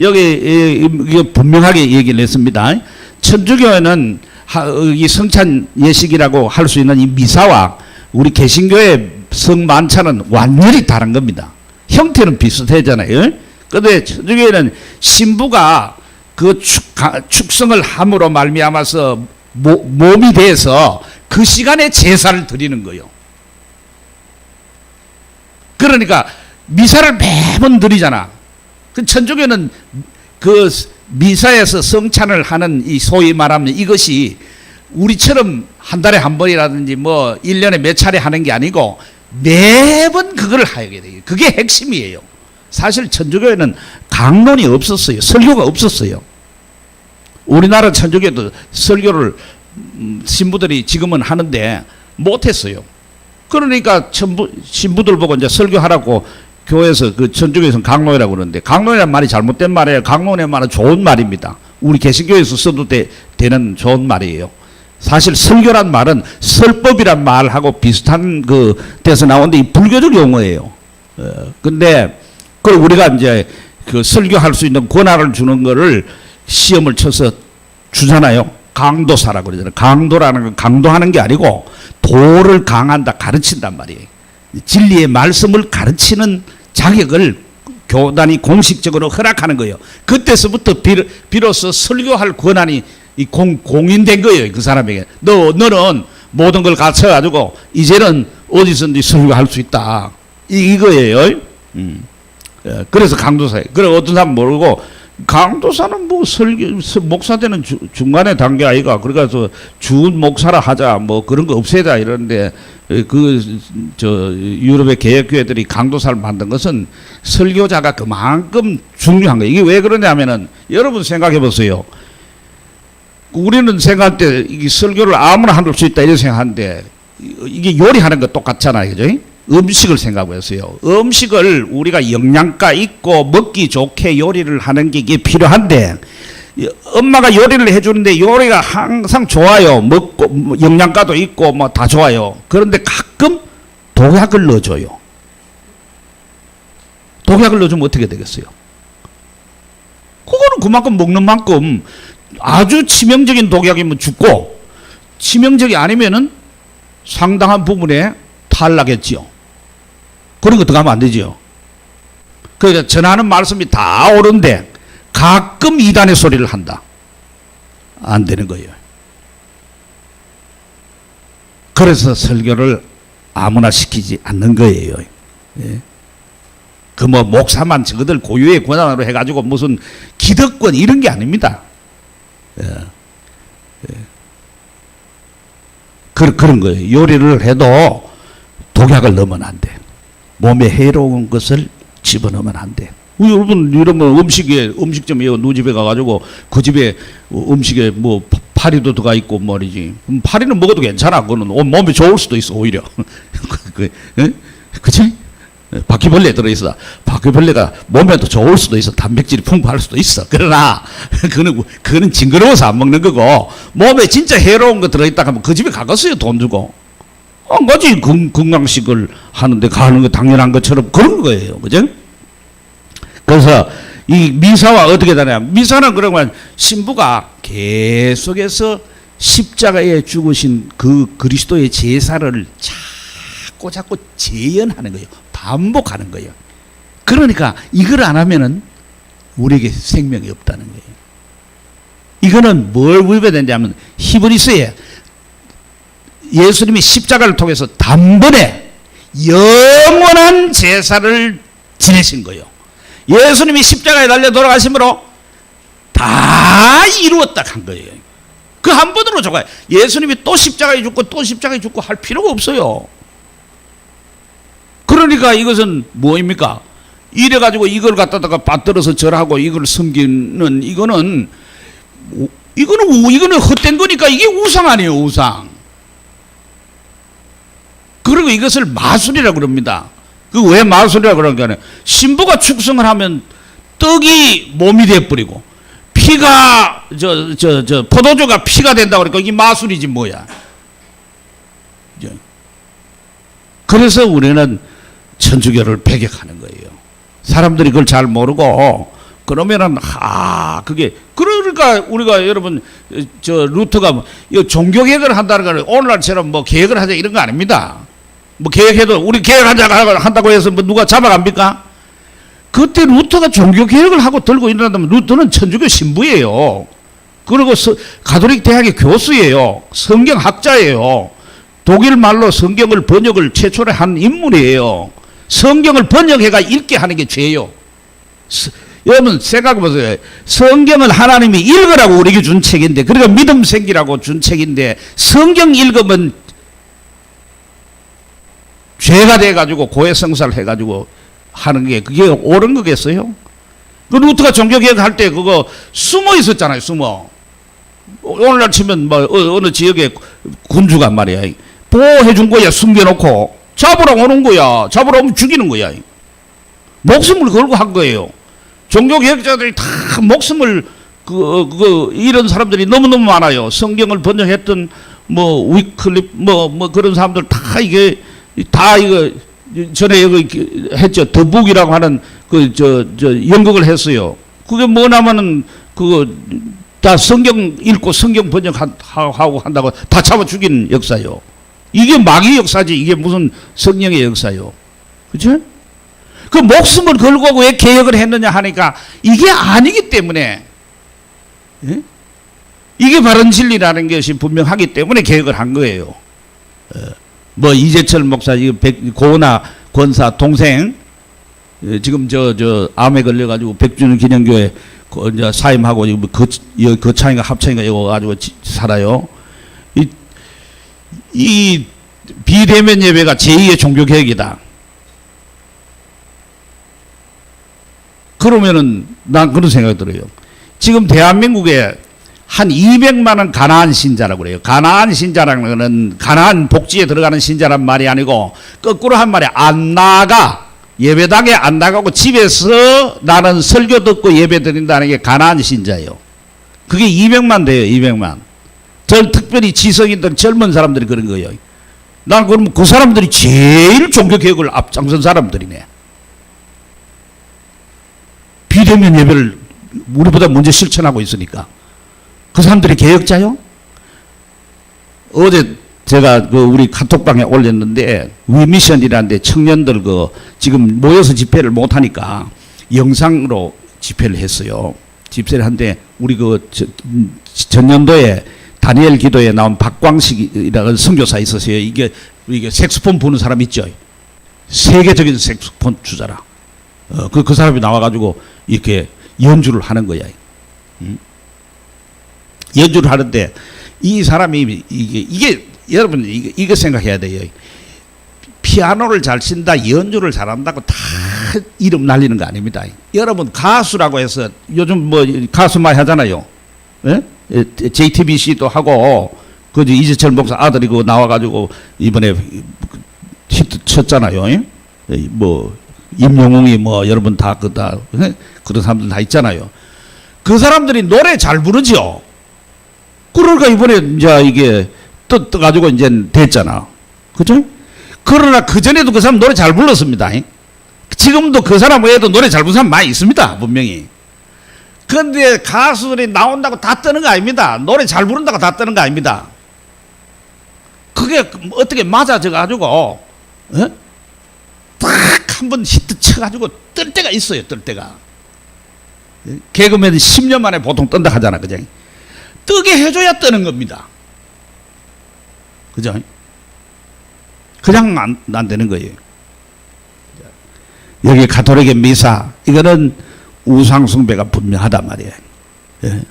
여기 분명하게 얘기를 했습니다. 천주교는 이 성찬 예식이라고 할 수 있는 이 미사와 우리 개신교의 성만찬은 완전히 다른 겁니다. 형태는 비슷하잖아요. 그런데 천주교에는 신부가 그 축성을 함으로 말미암아서 몸이 돼서 그 시간에 제사를 드리는 거예요. 그러니까 미사를 매번 드리잖아. 그 천주교는 그 미사에서 성찬을 하는 이 소위 말하면 이것이 우리처럼 한 달에 한 번이라든지 뭐 1년에 몇 차례 하는 게 아니고 매번 그걸 하게 돼요. 그게 핵심이에요. 사실 천주교에는 강론이 없었어요. 설교가 없었어요. 우리나라 천주교도 설교를 신부들이 지금은 하는데 못했어요. 그러니까 신부들 보고 이제 설교하라고 교회에서 그 천주교에서는 강론이라고 그러는데, 강론이라는 말이 잘못된 말이에요. 강론의 말은 좋은 말입니다. 우리 개신교에서 써도 되는 좋은 말이에요. 사실 설교란 말은 설법이란 말하고 비슷한 그 데서 나오는데 이 불교적 용어예요. 근데 그걸 우리가 이제 그 설교할 수 있는 권한을 주는 거를 시험을 쳐서 주잖아요. 강도사라고 그러잖아요. 강도라는 건 강도하는 게 아니고 도를 강한다, 가르친단 말이에요. 진리의 말씀을 가르치는 자격을 교단이 공식적으로 허락하는 거예요. 그때서부터 비로소 설교할 권한이 공인된 거예요. 그 사람에게. 너는 모든 걸 갖춰가지고 이제는 어디서든지 설교할 수 있다. 이거예요. 그래서 강도사예요. 그래 어떤 사람 모르고 강도사는 뭐 목사되는 중간에 단계 아이가. 그래가지고 준 목사라 하자 뭐 그런 거 없애자 이러는데 유럽의 개혁교회들이 강도사를 만든 것은 설교자가 그만큼 중요한 거예요. 이게 왜 그러냐면은 여러분 생각해 보세요. 우리는 생각할 때 이 설교를 아무나 할 수 있다 이렇게 생각하는데 이게 요리하는 거 똑같잖아요. 그죠? 음식을 생각해보세요. 음식을 우리가 영양가 있고 먹기 좋게 요리를 하는 게 이게 필요한데 엄마가 요리를 해주는데 요리가 항상 좋아요. 먹고 영양가도 있고 뭐 다 좋아요. 그런데 가끔 독약을 넣어줘요. 독약을 넣어주면 어떻게 되겠어요? 그거는 그만큼 먹는 만큼 아주 치명적인 독약이면 죽고 치명적이 아니면은 상당한 부분에 탈락했지요. 그런 거 들어가면 안 되지요. 그러니까 전하는 말씀이 다 옳은데 가끔 이단의 소리를 한다. 안 되는 거예요. 그래서 설교를 아무나 시키지 않는 거예요. 예. 그 뭐 목사만 저거들 고유의 권한으로 해가지고 무슨 기득권 이런 게 아닙니다. 예. 예. 그런 거예요. 요리를 해도 독약을 넣으면 안 돼. 몸에 해로운 것을 집어넣으면 안 돼. 여러분 이러면 음식점에 누 집에 가가지고 그 집에 음식에 뭐 파리도 들어가 있고 말이지. 파리는 먹어도 괜찮아. 그거는 몸에 좋을 수도 있어 오히려. 그치? 바퀴벌레 들어있어. 바퀴벌레가 몸에도 좋을 수도 있어. 단백질이 풍부할 수도 있어. 그러나 그거는 징그러워서 안 먹는 거고 몸에 진짜 해로운 거 들어있다 하면 그 집에 가겠어요. 돈 주고. 한 가지 건강식을 하는데 가는 거 당연한 것처럼 그런 거예요. 그죠? 그래서 이 미사와 어떻게 다냐. 미사는 그러면 신부가 계속해서 십자가에 죽으신 그 그리스도의 제사를 자꾸 재현하는 거예요. 반복하는 거예요. 그러니까 이걸 안 하면은 우리에게 생명이 없다는 거예요. 이거는 뭘 위배되냐면 히브리서에 예수님이 십자가를 통해서 단번에 영원한 제사를 지내신 거예요. 예수님이 십자가에 달려 돌아가심으로 다 이루었다 한 거예요. 그 한 번으로 좋아요. 예수님이 또 십자가에 죽고 또 십자가에 죽고 할 필요가 없어요. 그러니까 이것은 뭐입니까? 이래가지고 이걸 갖다가 받들어서 절하고 이걸 섬기는 이거는 헛된 거니까 이게 우상 아니에요, 우상. 그리고 이것을 마술이라고 그럽니다. 그 왜 마술이라고 그러는 게 신부가 축성을 하면 떡이 몸이 돼버리고 피가 포도주가 피가 된다고 그러니까 이게 마술이지 뭐야. 그래서 우리는 천주교를 배격하는 거예요. 사람들이 그걸 잘 모르고 그러면은 그게 그러니까 우리가 여러분 저 루터가 뭐 종교 개혁을 한다는 건 오늘날처럼 뭐 계획을 하자 이런 거 아닙니다. 뭐 계획해도 우리 한다고 해서 뭐 누가 잡아갑니까? 그때 루터가 종교 개혁을 하고 들고 일어난다면 루터는 천주교 신부예요. 그리고 가톨릭 대학의 교수예요. 성경학자예요. 독일 말로 성경을 번역을 최초로 한 인물이에요. 성경을 번역해가 읽게 하는 게 죄예요. 여러분 생각해보세요. 성경은 하나님이 읽으라고 우리에게 준 책인데, 그러니까 믿음 생기라고 준 책인데, 성경 읽으면 죄가 돼가지고 고해성사를 해가지고 하는 게 그게 옳은 거겠어요? 그 루트가 종교개혁 할 때 그거 숨어 있었잖아요. 숨어. 오늘날 치면 뭐 어느 지역에 군주가 말이야 보호해 준 거야. 숨겨놓고 잡으러 오는 거야. 잡으러 오면 죽이는 거야. 목숨을 걸고 한 거예요. 종교개혁자들이 다 목숨을 이런 사람들이 너무너무 많아요. 성경을 번역했던 뭐 위클립 뭐 그런 사람들 다 이거 전에 여기 했죠. 더북이라고 하는 연극을 했어요. 그게 뭐냐면은 그거 다 성경 읽고 성경 번역하고 한다고 다 잡아 죽인 역사요. 이게 마귀의 역사지. 이게 무슨 성령의 역사요. 그죠? 그 목숨을 걸고 왜 개혁을 했느냐 하니까 이게 아니기 때문에, 예? 이게 바른 진리라는 것이 분명하기 때문에 개혁을 한 거예요. 뭐 이재철 목사, 고은하 권사 동생, 지금 암에 걸려가지고 백주년 기념교회 이제 사임하고 거창인가 합창인가 이거 가지고 살아요. 이 비대면 예배가 제2의 종교 개혁이다. 그러면은 난 그런 생각이 들어요. 지금 대한민국에 한 200만원 가나안 신자라고 그래요. 가나안 신자라는 거는 가나안 복지에 들어가는 신자란 말이 아니고 거꾸로 한 말에 안 나가, 예배당에 안 나가고 집에서 나는 설교 듣고 예배 드린다는 게 가나안 신자예요. 그게 200만 돼요. 200만. 특별히 지성인들 젊은 사람들이 그런 거예요. 난 그럼 그 사람들이 제일 종교개혁을 앞장선 사람들이네. 비대면 예배를 우리보다 먼저 실천하고 있으니까. 그 사람들이 개혁자요? 어제 제가 우리 카톡방에 올렸는데, 위미션이라는데 청년들 지금 모여서 집회를 못하니까 영상으로 집회를 했어요. 집회를 한데, 우리 전년도에 다니엘 기도에 나온 박광식이라는 선교사 있었어요. 이게 색소폰 부는 사람 있죠? 세계적인 색소폰 주자라. 그 사람이 나와가지고 이렇게 연주를 하는 거야. 연주를 하는데 이 사람이 이게 여러분 이거 생각해야 돼요. 피아노를 잘 친다, 연주를 잘한다고 다 이름 날리는 거 아닙니다. 여러분 가수라고 해서 요즘 뭐 가수 많이 하잖아요. 예? JTBC도 하고 이재철 목사 아들이 나와가지고 이번에 히트 쳤잖아요. 예? 뭐 임영웅이 뭐 여러분 다 그런 사람들 다 있잖아요. 그 사람들이 노래 잘 부르죠. 그러니까 이번에 이제 이게 떠가지고 이제 됐잖아. 그죠? 그러나 그전에도 그 사람 노래 잘 불렀습니다. 지금도 그 사람 외에도 노래 잘 부르는 사람 많이 있습니다. 분명히. 그런데 가수들이 나온다고 다 뜨는 거 아닙니다. 노래 잘 부른다고 다 뜨는 거 아닙니다. 그게 어떻게 맞아져가지고 딱 한 번 히트 쳐가지고 뜰 때가 있어요. 뜰 때가. 개그맨이 10년 만에 보통 뜬다 하잖아. 그죠? 뜨게 해줘야 뜨는 겁니다. 그죠? 그냥 안 되는 거예요. 여기 가톨릭의 미사, 이거는 우상숭배가 분명하단 말이에요. 예.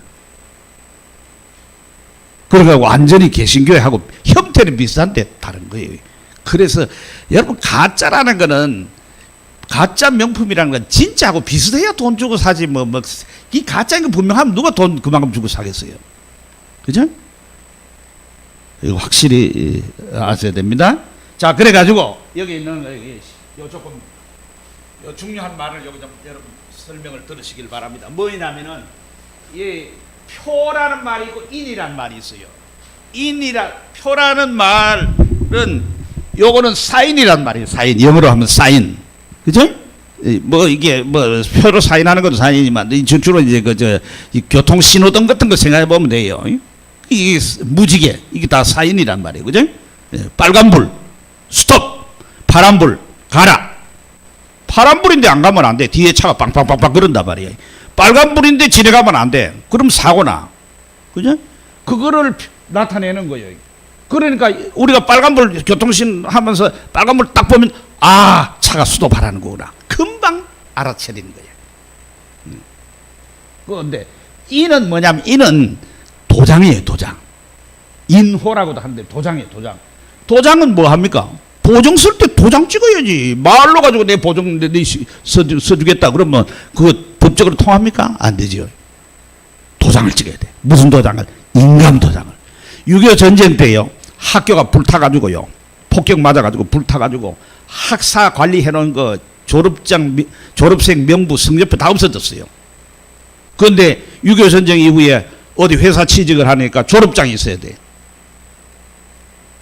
그러니까 완전히 개신교회하고 형태는 비슷한데 다른 거예요. 그래서 여러분 가짜라는 거는, 가짜 명품이라는 건 진짜하고 비슷해야 돈 주고 사지 이 가짜인 거 분명하면 누가 돈 그만큼 주고 사겠어요. 그죠? 이거 확실히 아셔야 됩니다. 자, 그래가지고 여기 있는 조금 중요한 말을 여기 좀 여러분 설명을 들으시길 바랍니다. 뭐냐면은 이 표라는 말이 있고 인이라는 말이 있어요. 표라는 말은 요거는 사인이란 말이에요. 사인. 영어로 하면 사인. 그죠? 뭐 이게 뭐 표로 사인하는 것도 사인이지만 주로 이제 이 교통 신호등 같은 거 생각해 보면 돼요. 이게 무지개 이게 다 사인이란 말이에요, 그죠? 빨간불 스톱, 파란불 가라. 파란불인데 안 가면 안 돼. 뒤에 차가 빵빵빵빵 그런단 말이에요. 빨간불인데 지나가면 안 돼. 그럼 사고나, 그죠? 그거를 나타내는 거예요. 그러니까 우리가 빨간불 교통신 하면서 빨간불 딱 보면 아, 차가 스톱하라는 거구나. 금방 알아차리는 거예요. 그런데 이는 뭐냐면 이는 도장이에요, 도장. 인호라고도 하는데 도장이에요, 도장. 도장은 뭐 합니까? 보증 쓸 때 도장 찍어야지. 말로 가지고 내 보증 내 써주겠다 그러면 그거 법적으로 통합니까? 안 되죠. 도장을 찍어야 돼. 무슨 도장을? 인감 도장을. 6.25 전쟁 때요. 학교가 불타가지고요. 폭격 맞아가지고 불타가지고 학사 관리해놓은 거 졸업생 명부 성적표 다 없어졌어요. 그런데 6.25 전쟁 이후에 어디 회사 취직을 하니까 졸업장이 있어야 돼.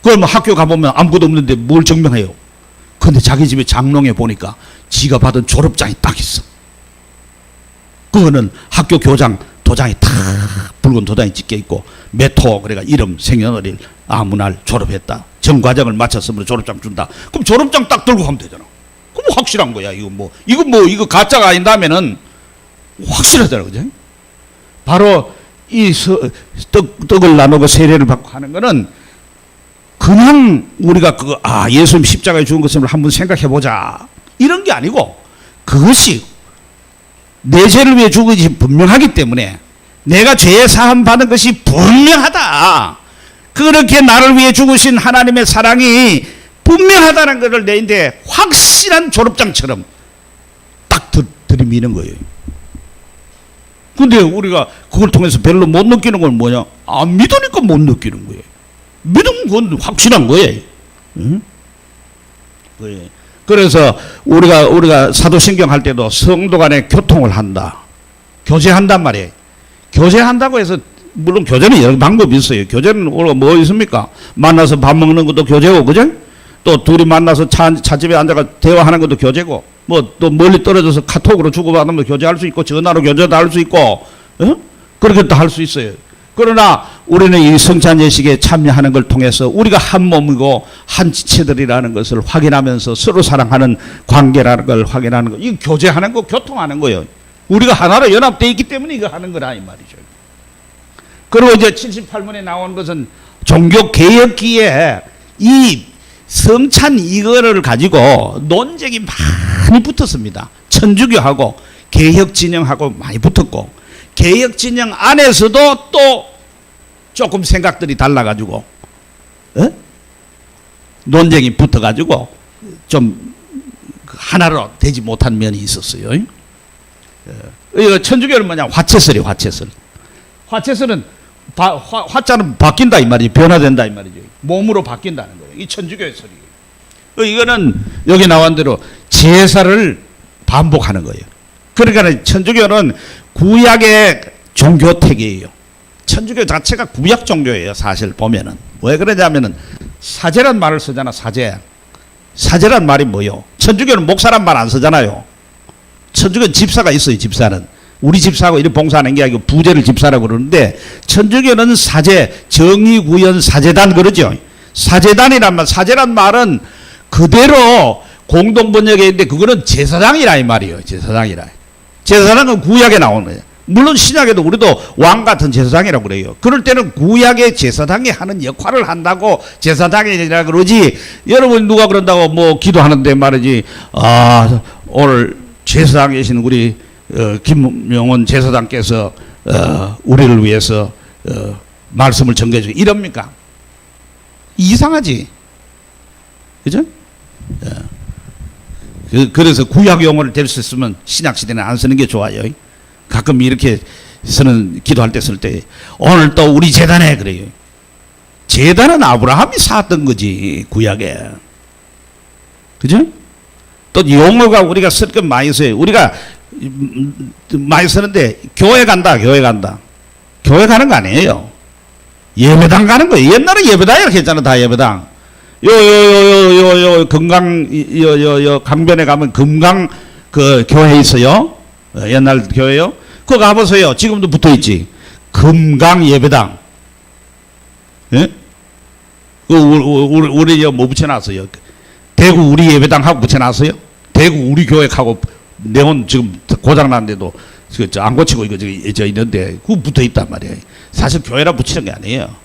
그러면 학교 가보면 아무것도 없는데 뭘 증명해요? 근데 자기 집에 장롱에 보니까 지가 받은 졸업장이 딱 있어. 그거는 학교 교장 도장이 다 붉은 도장이 찍혀 있고 몇 호 그래가 이름 생년월일 아무 날 졸업했다. 전 과정을 마쳤으면 졸업장 준다. 그럼 졸업장 딱 들고 가면 되잖아. 그럼 확실한 거야. 이거 가짜가 아닌다면은 확실하잖아, 그죠? 바로 이 떡을 나누고 세례를 받고 하는 거는 그냥 우리가 예수님 십자가에 죽은 것을 한번 생각해 보자 이런 게 아니고 그것이 내 죄를 위해 죽은 것이 분명하기 때문에 내가 죄 사함 받은 것이 분명하다. 그렇게 나를 위해 죽으신 하나님의 사랑이 분명하다는 것을 내인데 확실한 졸업장처럼 딱 들이미는 거예요. 근데 우리가 그걸 통해서 별로 못 느끼는 건 뭐냐? 안 믿으니까 못 느끼는 거예요. 믿으면 그건 확실한 거예요. 응? 그래서 우리가 사도신경 할 때도 성도 간에 교통을 한다. 교제한단 말이에요. 교제한다고 해서 물론 교제는 여러 방법이 있어요. 교제는 우리가 뭐 있습니까? 만나서 밥 먹는 것도 교제고, 그죠? 또 둘이 만나서 차집에 앉아가 대화하는 것도 교제고, 뭐 또 멀리 떨어져서 카톡으로 주고받으면 교제할 수 있고, 전화로 교제도 할 수 있고, 그렇게 또 할 수 있어요. 그러나 우리는 이 성찬 예식에 참여하는 걸 통해서 우리가 한 몸이고 한 지체들이라는 것을 확인하면서 서로 사랑하는 관계라는 걸 확인하는 거. 이거 교제하는 거, 교통하는 거예요. 우리가 하나로 연합되어 있기 때문에 이거 하는 거라 이 말이죠. 그리고 이제 78문에 나온 것은 종교개혁기에 이 성찬 이거를 가지고 논쟁이 많이 붙었습니다. 천주교하고 개혁진영하고 많이 붙었고 개혁진영 안에서도 또 조금 생각들이 달라가지고 논쟁이 붙어가지고 좀 하나로 되지 못한 면이 있었어요. 이거 천주교는 뭐냐? 화채설이에요. 화채설. 화채설은 화자는 바뀐다 이 말이죠. 변화된다 이 말이죠. 몸으로 바뀐다는 거예요. 이 천주교의 설이에요. 이거는 여기 나온 대로 제사를 반복하는 거예요. 그러니까 천주교는 구약의 종교택이에요. 천주교 자체가 구약 종교예요. 사실 보면은. 왜 그러냐면은 사제란 말을 쓰잖아. 사제. 사제란 말이 뭐요? 천주교는 목사란 말 안 쓰잖아요. 천주교는 집사가 있어요. 집사는. 우리 집사하고 이렇게 봉사하는 게 아니고 부제를 집사라고 그러는데 천주교는 사제, 정의구현 사제단 그러죠. 사제단이란 말, 사제란 말은 그대로 공동번역에 있는데 그거는 제사장이라 이 말이에요. 제사장이라. 제사장은 구약에 나오는 거예요. 물론 신약에도 우리도 왕 같은 제사장이라고 그래요. 그럴 때는 구약의 제사장이 하는 역할을 한다고 제사장이라 그러지. 여러분 누가 그런다고 뭐 기도하는데 말이지. 오늘 제사장에 계신 우리 김명원 제사장께서 우리를 위해서 말씀을 전개해 주고 이럽니까? 이상하지. 그죠? 그래서 구약 용어를 댈 수 있으면 신약 시대는 안 쓰는 게 좋아요. 가끔 이렇게 쓰는 기도할 때 쓸 때 오늘 또 우리 제단에 그래요. 제단은 아브라함이 쌓았던 거지 구약에. 그죠? 또 용어가 우리가 쓸 건 많이 써요. 우리가 많이 쓰는데 교회 간다. 교회 가는 거 아니에요. 예배당 가는 거예요. 옛날에 예배당 이렇게 했잖아. 다 예배당. 건강 강변에 가면 그 교회 있어요. 옛날 교회요. 그거 가보세요. 지금도 붙어 있지. 금강 예배당. 예? 우리 뭐 붙여놨어요. 대구 우리 예배당 하고 붙여놨어요. 대구 우리 교회하고 네온 지금 고장났는데도 안 고치고 이거 저 있는데 그거 붙어 있단 말이에요. 사실 교회라 붙이는 게 아니에요.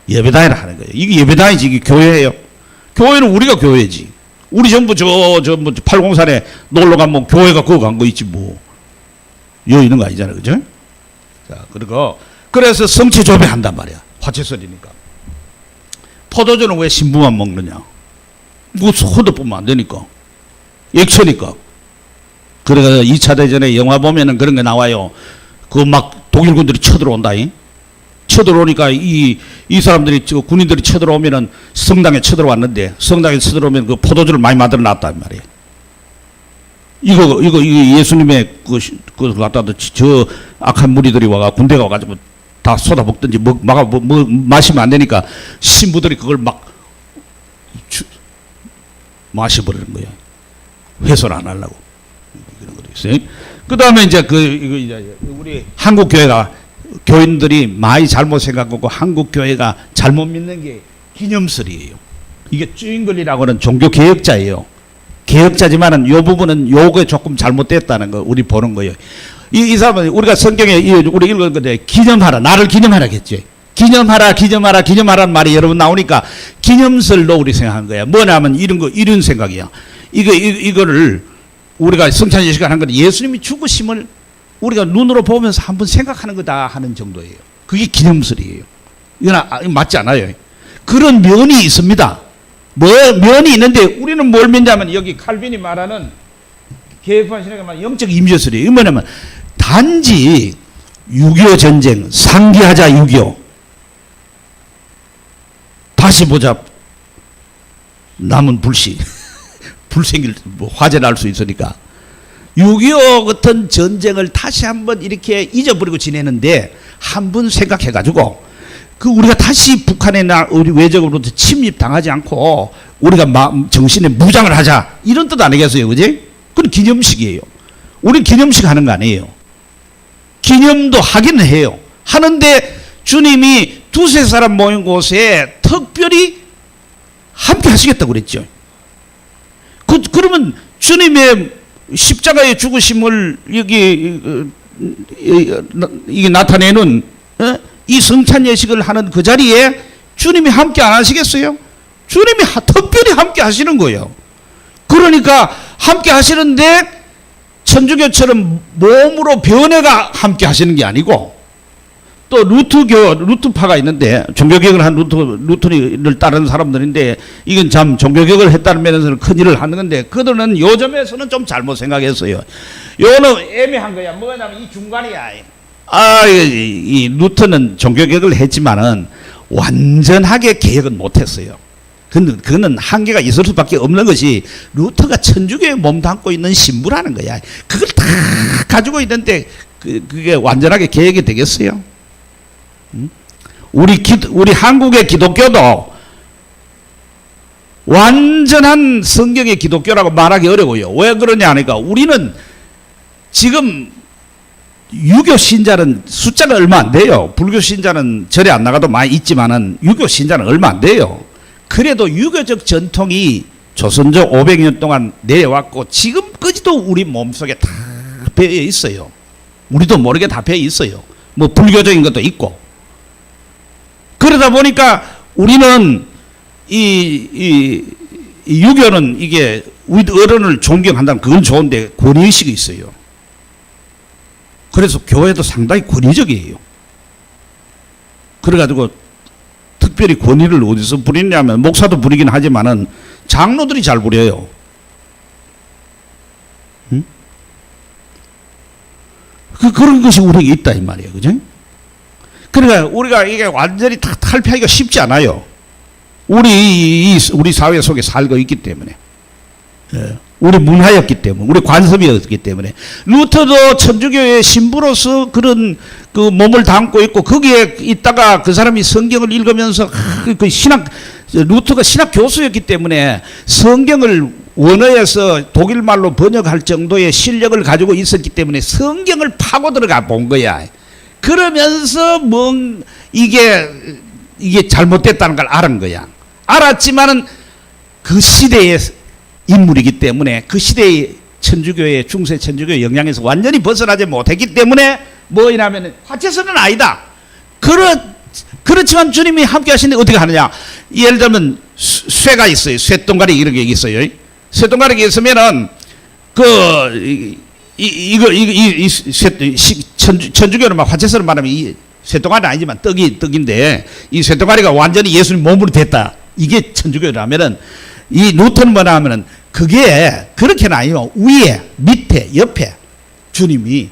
예배당이라 하는 거예요. 이게 예배당이지 이게 교회예요. 교회는 우리가 교회지. 우리 전부 뭐 803에 놀러 가면 교회가 그거 간 거 있지 뭐. 여기 있는 거 아니잖아요. 그죠? 자, 그리고 그래서 성체 조배한단 말이야. 화채설이니까. 포도주는 왜 신부만 먹느냐? 뭐 소도 뿌면 안 되니까. 액체니까. 그래서 2차 대전에 영화 보면은 그런 게 나와요. 그 막 독일군들이 쳐들어온다잉. 쳐들어오니까 이 사람들이 군인들이 쳐들어오면은 성당에 쳐들어왔는데 성당에 쳐들어오면 그 포도주를 많이 만들어 놨단 말이에요. 이거 예수님의 그 갖다도 저 악한 무리들이 와가 군대가 와가지고 다 쏟아 먹든지 마시면 안 되니까 신부들이 그걸 막 마셔버리는 거야. 훼손 안 하려고. 그런 것도 있어요. 그 다음에 이제 우리 한국 교회가 교인들이 많이 잘못 생각하고 한국 교회가 잘못 믿는 게 기념설이에요. 이게 쭈잉글이라고는 종교 개혁자예요. 개혁자지만은 요 부분은 요게 조금 잘못됐다는 거 우리 보는 거예요. 이 사람은 우리가 성경에 우리 읽은 건데 기념하라 나를 기념하라겠지. 기념하라는 말이 여러 번 나오니까 기념설로 우리 생각한 거야. 뭐냐면 이런 생각이야. 이거를 우리가 성찬 예식을 한 건 예수님이 죽으심을 우리가 눈으로 보면서 한번 생각하는 거다 하는 정도예요. 그게 기념설이에요. 이건 맞지 않아요. 그런 면이 있습니다. 면이 있는데 우리는 뭘 믿냐면 여기 칼빈이 말하는 개혁판 신학에 말하는 영적 임재설이에요. 이거 뭐냐면 단지 6.25 전쟁 상기하자 6.25 다시 보자 남은 불씨 불생길 화재 날 수 있으니까 6.25 같은 전쟁을 다시 한번 이렇게 잊어버리고 지내는데 한번 생각해가지고 그 우리가 다시 북한에 우리 외적으로부터 침입당하지 않고 우리가 정신에 무장을 하자 이런 뜻 아니겠어요, 그지? 그건 기념식이에요. 우린 기념식 하는 거 아니에요. 기념도 하기는 해요. 하는데 주님이 두세 사람 모인 곳에 특별히 함께 하시겠다고 그랬죠. 그러면 주님의 십자가의 죽으심을 이게 나타내는 이 성찬 예식을 하는 그 자리에 주님이 함께 안 하시겠어요? 주님이 특별히 함께 하시는 거예요. 그러니까 함께 하시는데 천주교처럼 몸으로 변해가 함께 하시는 게 아니고 또 루트파가 있는데 종교개혁을 한 루터를 따르는 사람들인데 이건 참 종교개혁을 했다는 면에서는 큰일을 하는 건데 그들은 요점에서는 좀 잘못 생각했어요. 요거는 애매한 거야. 뭐냐면 이 중간이야. 이 루터는 종교개혁을 했지만은 완전하게 개혁은 못했어요. 그거는 한계가 있을 수밖에 없는 것이 루터가 천주교에 몸담고 있는 신부라는 거야. 그걸 다 가지고 있는데 그게 완전하게 개혁이 되겠어요? 우리 한국의 기독교도 완전한 성경의 기독교라고 말하기 어려워요. 왜 그러냐 하니까 우리는 지금 유교 신자는 숫자가 얼마 안 돼요. 불교 신자는 절에 안 나가도 많이 있지만은 유교 신자는 얼마 안 돼요. 그래도 유교적 전통이 조선족 500년 동안 내려왔고 지금까지도 우리 몸속에 다 배어 있어요. 우리도 모르게 다 배어 있어요. 뭐 불교적인 것도 있고. 그러다 보니까 우리는 이 유교는 이게 우리 어른을 존경한다면 그건 좋은데 권위의식이 있어요. 그래서 교회도 상당히 권위적이에요. 그래가지고 특별히 권위를 어디서 부리냐면 목사도 부리긴 하지만은 장로들이 잘 부려요. 응? 그런 것이 우리에게 있다 이 말이에요. 그죠? 그러니까 우리가 이게 완전히 다 탈피하기가 쉽지 않아요. 우리 사회 속에 살고 있기 때문에. 예. 우리 문화였기 때문에, 우리 관습이었기 때문에. 루터도 천주교의 신부로서 그런 그 몸을 담고 있고, 거기에 있다가 그 사람이 성경을 읽으면서 루터가 신학 교수였기 때문에 성경을 원어에서 독일말로 번역할 정도의 실력을 가지고 있었기 때문에 성경을 파고 들어가 본 거야. 그러면서 이게 잘못됐다는 걸 알은 거야. 알았지만은 그 시대의 인물이기 때문에 그 시대의 천주교의 중세 천주교의 영향에서 완전히 벗어나지 못했기 때문에 뭐냐면 화채선은 아니다. 그렇지만 주님이 함께 하시는데 어떻게 하느냐? 예를 들면 쇠가 있어요. 쇠동가리 이런 게 있어요. 쇠동가리가 있으면은 천주교는 막 화채선을 말하면 이 쇠동가리 아니지만 떡인데 이 쇠동가리가 완전히 예수님 몸으로 됐다. 이게 천주교라면은 이 루터는 뭐냐 하면은 그게 그렇게는 아니요. 위에, 밑에, 옆에 주님이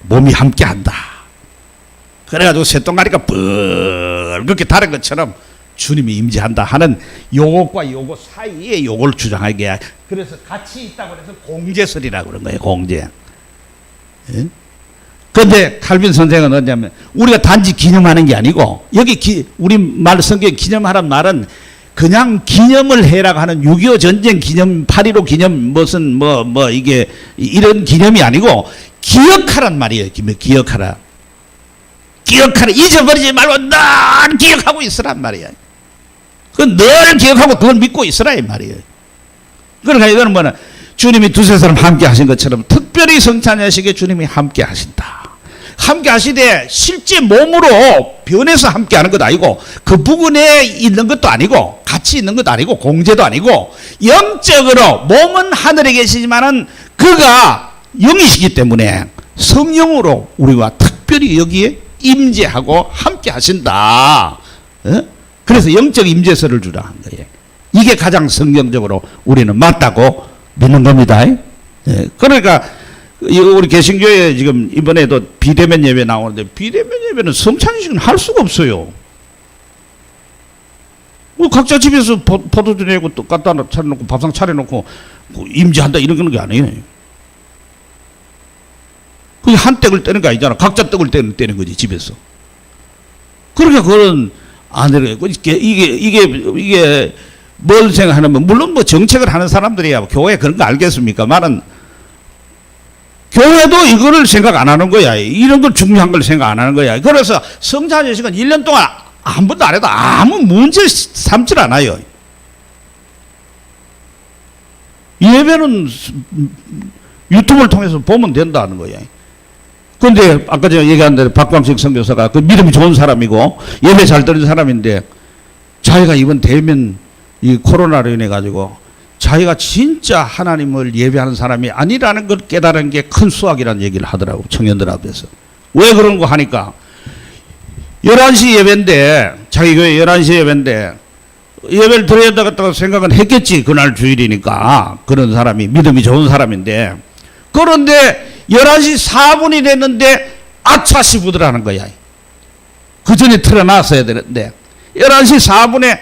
몸이 함께 한다. 그래가지고 쇠동가리가 뻘겋게 다른 것처럼 주님이 임재한다 하는 요것과 요것 사이에 요걸 주장하게 해. 그래서 같이 있다고 해서 공제설이라고 그런 거예요. 공제. 그런데 칼빈 선생은 어냐면 우리가 단지 기념하는 게 아니고 여기 우리 말 성경 기념하란 말은 그냥 기념을 해라고 하는 6.25 전쟁 기념, 8.15 기념, 무슨, 이게, 이런 기념이 아니고, 기억하란 말이에요. 기억하라. 기억하라. 잊어버리지 말고 늘 기억하고 있으란 말이에요. 늘 기억하고 그걸 믿고 있으라, 이 말이에요. 그러니까 이거는 뭐냐. 주님이 두세 사람 함께 하신 것처럼 특별히 성찬야식에 주님이 함께 하신다. 함께 하시되 실제 몸으로 변해서 함께 하는 것도 아니고 그 부근에 있는 것도 아니고 같이 있는 것도 아니고 공제도 아니고 영적으로 몸은 하늘에 계시지만은 그가 영이시기 때문에 성령으로 우리와 특별히 여기에 임재하고 함께 하신다. 그래서 영적 임재설을 주라 한 거예요. 이게 가장 성경적으로 우리는 맞다고 믿는 겁니다. 그러니까 우리 개신교에 지금 이번에도 비대면 예배 나오는데 비대면 예배는 성찬식은 할 수가 없어요. 뭐 각자 집에서 포도주 내고 또 갖다 차려놓고 밥상 차려놓고 임재한다 이런 게 아니에요. 그게 한 떡을 떼는 게 아니잖아. 각자 떡을 떼는 거지 집에서. 그러니까 그건 안 되는 거예요. 이게 뭘 생각하냐면 물론 뭐 정책을 하는 사람들이야 교회 그런 거 알겠습니까만은 교회도 이거를 생각 안 하는 거야. 이런 걸 중요한 걸 생각 안 하는 거야. 그래서 성찬예식은 1년 동안 한 번도 안 해도 아무 문제 삼질 않아요. 예배는 유튜브를 통해서 보면 된다는 거야. 그런데 아까 제가 얘기한 대로 박광식 선교사가 그 믿음이 좋은 사람이고 예배 잘 드리는 사람인데 자기가 이번 대면 이 코로나로 인해 가지고 자기가 진짜 하나님을 예배하는 사람이 아니라는 걸 깨달은 게 큰 수확이라는 얘기를 하더라고. 청년들 앞에서. 왜 그런 거 하니까 11시 예배인데 자기 교회 11시 예배인데 예배를 드려야 되겠다고 생각은 했겠지. 그날 주일이니까. 그런 사람이 믿음이 좋은 사람인데 그런데 11시 4분이 됐는데 아차시 부드라는 거야. 그 전에 틀어놨어야 되는데 11시 4분에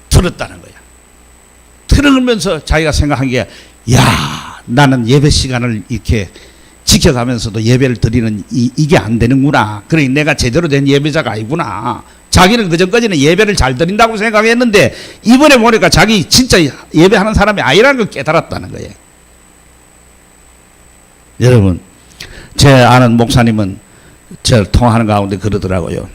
틀었다는 거야. 틀으면서 자기가 생각한 게, 야, 나는 예배 시간을 이렇게 지켜가면서도 예배를 드리는 이게 안 되는구나. 그러니 내가 제대로 된 예배자가 아니구나. 자기는 그전까지는 예배를 잘 드린다고 생각했는데 이번에 보니까 자기 진짜 예배하는 사람이 아니라는 걸 깨달았다는 거예요. 여러분, 제 아는 목사님은 저를 통화하는 가운데 그러더라고요.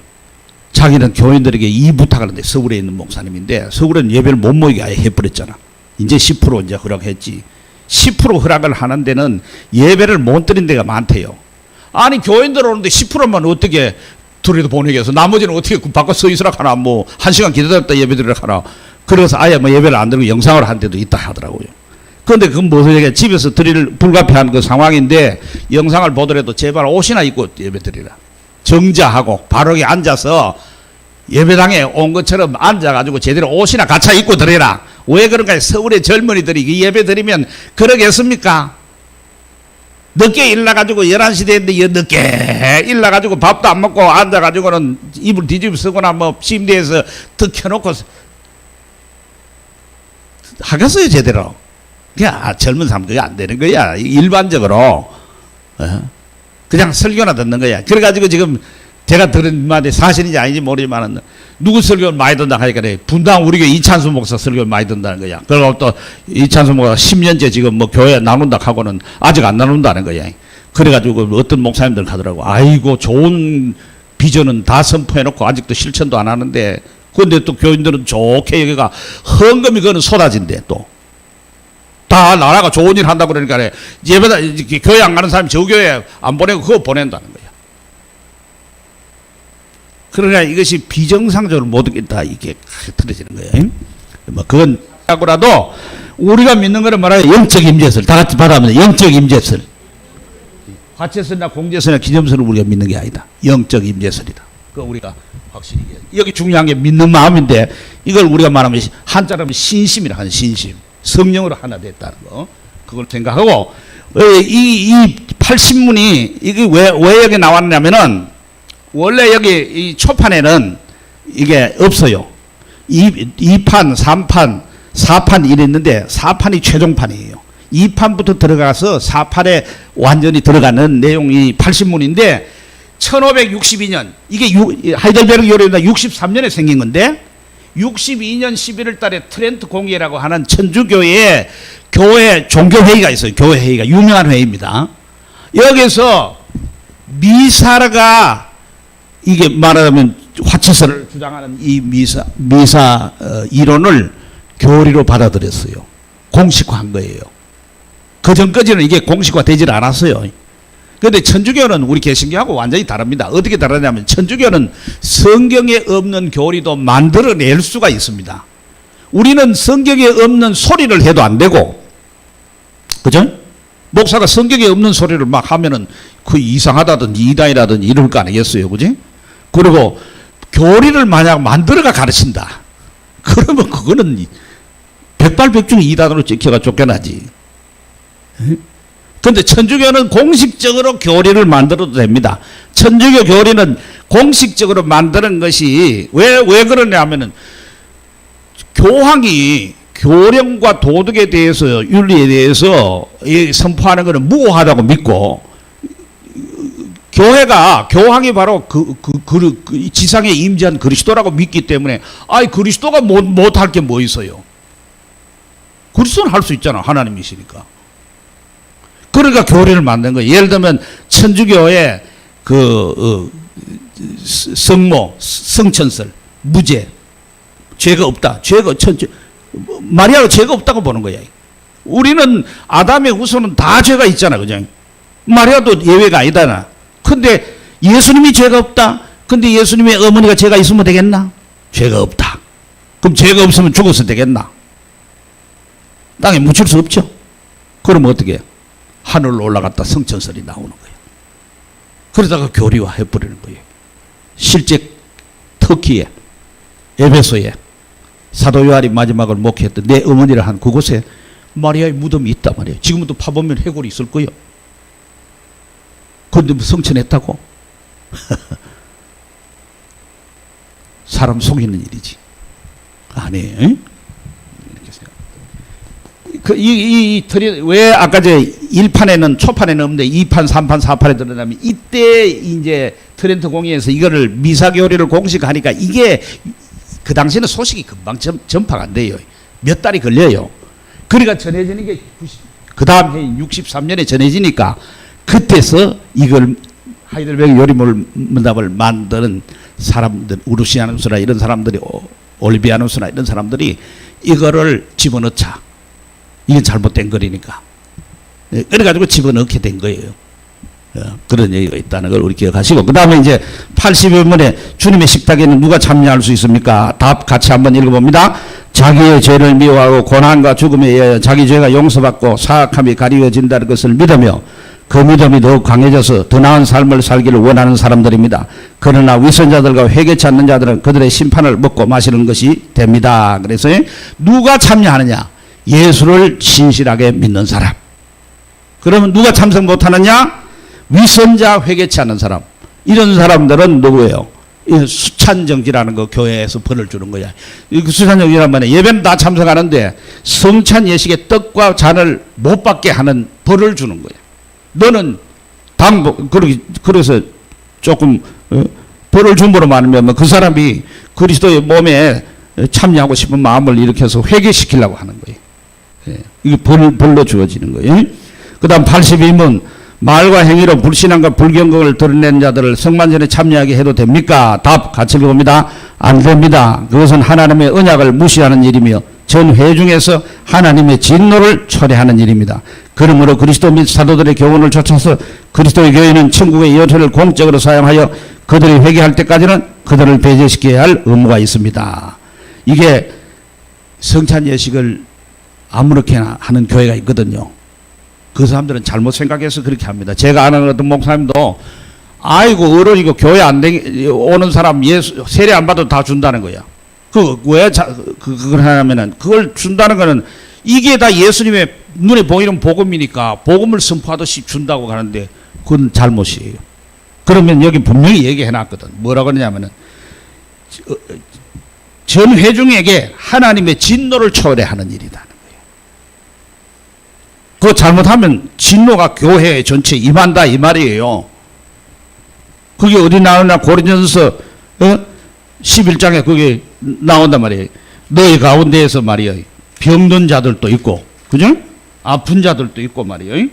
자기는 교인들에게 이 부탁을 하는데 서울에 있는 목사님인데 서울은 예배를 못 모이게 아예 해버렸잖아. 이제 10% 이제 허락했지. 10% 허락을 하는 데는 예배를 못 드린 데가 많대요. 아니 교인들 오는데 10%만 어떻게 둘이도 보내게 해서 나머지는 어떻게 바꿔 서 있으라 하나 뭐 1시간 기다렸다 예배 드리라 하나. 그래서 아예 뭐 예배를 안 드리고 영상을 한 데도 있다 하더라고요. 그런데 그건 무슨 얘기야. 집에서 드릴 불가피한 그 상황인데 영상을 보더라도 제발 옷이나 입고 예배 드리라. 정자하고 바로 앉아서 예배당에 온 것처럼 앉아가지고 제대로 옷이나 갖춰 입고 드려라. 왜 그런가? 서울의 젊은이들이 예배 드리면 그러겠습니까? 늦게 일어나가지고 11시 됐는데 늦게 일어나가지고 밥도 안 먹고 앉아가지고는 이불 뒤집어 쓰거나 뭐 침대에서 더 켜놓고 하겠어요 제대로? 그냥 젊은 사람 그게 안 되는 거야. 일반적으로 그냥 설교나 듣는 거야. 그래가지고 지금 제가 들은 말이 사실인지 아닌지 모르지만 누구 설교를 많이 듣는다 하니까 분당 우리 교회 이찬수 목사 설교를 많이 듣는다는 거야. 그리고 또 이찬수 목사 10년째 지금 뭐 교회 나눈다 하고는 아직 안 나눈다는 거야. 그래가지고 어떤 목사님들 가더라고. 아이고 좋은 비전은 다 선포해놓고 아직도 실천도 안 하는데, 그런데 또 교인들은 좋게 여기가 헌금이 그거는 쏟아진대. 또 다 나라가 좋은 일 한다고 그러니까 예배다 교회 안 가는 사람이 저 교회 안 보내고 그거 보낸다는 거야. 그러나 이것이 비정상적으로 모든 다 이게 틀어지는 거예요. 뭐 그건 하고라도 우리가 믿는 거는 말하면 영적 임재설 다 같이 받아면 영적 임재설. 화채설이나 공제설이나 기념설을 우리가 믿는 게 아니다. 영적 임재설이다. 그 우리가 확실히 여기 중요한 게 믿는 마음인데, 이걸 우리가 말하면 한자로 하면 신심이라 하는 신심. 성령으로 하나 됐다는 거. 그걸 생각하고 이 80문이 이게 왜 여기 나왔냐면은, 원래 여기 이 초판에는 이게 없어요. 2판, 3판, 4판 이랬는데 4판이 최종판이에요. 2판부터 들어가서 4판에 완전히 들어가는 내용이 80문인데 1562년 이게 하이델베르크 요리입니다. 63년에 생긴 건데 62년 11월 달에 트렌트 공의회라고 하는 천주교의 교회 종교회의가 있어요. 교회회의가 유명한 회의입니다. 여기서 미사가 이게 말하자면 화채설을 주장하는 이 미사 이론을 교리로 받아들였어요. 공식화한 거예요. 그 전까지는 이게 공식화되질 않았어요. 그런데 천주교는 우리 개신교하고 완전히 다릅니다. 어떻게 다르냐면 천주교는 성경에 없는 교리도 만들어낼 수가 있습니다. 우리는 성경에 없는 소리를 해도 안 되고, 그죠? 목사가 성경에 없는 소리를 막 하면은 그 이상하다든지 이단이라든지 이럴 거 아니겠어요, 그지? 그리고 교리를 만약 만들어가 가르친다. 그러면 그거는 백발백중 이단으로 찍혀가 쫓겨나지. 그런데 천주교는 공식적으로 교리를 만들어도 됩니다. 천주교 교리는 공식적으로 만드는 것이 왜 그러냐 하면은 교황이 교령과 도덕에 대해서 윤리에 대해서 선포하는 것은 무고하다고 믿고, 교황이 바로 그 지상에 임재한 그리스도라고 믿기 때문에, 그리스도가 못할 게 뭐 있어요? 그리스도는 할 수 있잖아. 하나님이시니까. 그러니까 교리를 만든 거예요. 예를 들면 천주교의 성모, 성천설, 무죄, 죄가 없다. 마리아가 죄가 없다고 보는 거야. 우리는 아담의 후손은 다 죄가 있잖아, 그죠? 마리아도 예외가 아니잖아. 근데 예수님이 죄가 없다. 근데 예수님의 어머니가 죄가 있으면 되겠나? 죄가 없다. 그럼 죄가 없으면 죽어서 되겠나? 땅에 묻힐 수 없죠. 그럼 어떻게 해요? 하늘로 올라갔다 성천설이 나오는 거예요. 그러다가 교리화 해버리는 거예요. 실제 터키에, 에베소에 사도 요한이 마지막을 목회했던 내 어머니를 한 그곳에 마리아의 무덤이 있단 말이에요. 지금도 파보면 해골이 있을 거예요. 그런데 뭐 성천했다고? 사람 속이는 일이지. 아니에요. 왜 아까 1판에는 초판에는 없는데 2판, 3판, 4판에 들어가면, 이때 이제 트렌트 공의회에서 이거를 미사교리를 공식하니까 이게 그 당시에는 소식이 금방 전파가 안 돼요. 몇 달이 걸려요. 그러니까 전해지는 게 그 다음 해인 63년에 전해지니까, 그때서 이걸 하이델베르크 요리문답을 만드는 사람들, 우르시아누스나 이런 사람들이, 올리비아누스나 이런 사람들이 이거를 집어넣자. 이게 잘못된 거리니까. 그래가지고 집어넣게 된 거예요. 그런 얘기가 있다는 걸 우리 기억하시고, 그 다음에 이제 80여문에 주님의 식탁에는 누가 참여할 수 있습니까? 답 같이 한번 읽어봅니다. 자기의 죄를 미워하고 고난과 죽음에 의하여 자기 죄가 용서받고 사악함이 가리워진다는 것을 믿으며 그 믿음이 더욱 강해져서 더 나은 삶을 살기를 원하는 사람들입니다. 그러나 위선자들과 회개치 않는 자들은 그들의 심판을 먹고 마시는 것이 됩니다. 그래서 누가 참여하느냐? 예수를 신실하게 믿는 사람. 그러면 누가 참석 못하느냐? 위선자, 회개치 않는 사람. 이런 사람들은 누구예요? 수찬정지라는 거 교회에서 벌을 주는 거야. 수찬정지란 말은 예배는 다 참석하는데 성찬 예식의 떡과 잔을 못 받게 하는 벌을 주는 거야. 너는 그래서 조금 벌을 줌으로 말하면 그 사람이 그리스도의 몸에 참여하고 싶은 마음을 일으켜서 회개시키려고 하는 거예요. 예, 이게 벌로 주어지는 거예요. 그 다음 82문 말과 행위로 불신앙과 불경건을 드러낸 자들을 성만전에 참여하게 해도 됩니까? 답 같이 읽어봅니다. 안 됩니다. 그것은 하나님의 언약을 무시하는 일이며 전 회중에서 하나님의 진노를 초래하는 일입니다. 그러므로 그리스도 및 사도들의 교훈을 좇아서 그리스도의 교회는 천국의 열쇠를 공적으로 사용하여 그들이 회개할 때까지는 그들을 배제시켜야 할 의무가 있습니다. 이게 성찬 예식을 아무렇게나 하는 교회가 있거든요. 그 사람들은 잘못 생각해서 그렇게 합니다. 제가 아는 어떤 목사님도 아이고 어른이고 교회 안 오는 사람 예수 세례 안 받아도 다 준다는 거야. 그걸 하냐면은 그걸 준다는 거는 이게 다 예수님의 눈에 보이는 복음이니까 복음을 선포하듯이 준다고 하는데 그건 잘못이에요. 그러면 여기 분명히 얘기해 놨거든. 뭐라고 그러냐면은 전 회중에게 하나님의 진노를 초래하는 일이다. 그거 잘못하면 진노가 교회 전체에 임한다 이 말이에요. 그게 어디 나오나 고린도전서 11장에 그게 나온단 말이에요. 너희 가운데에서 말이에요. 병든 자들도 있고 그죠? 아픈 자들도 있고 말이에요.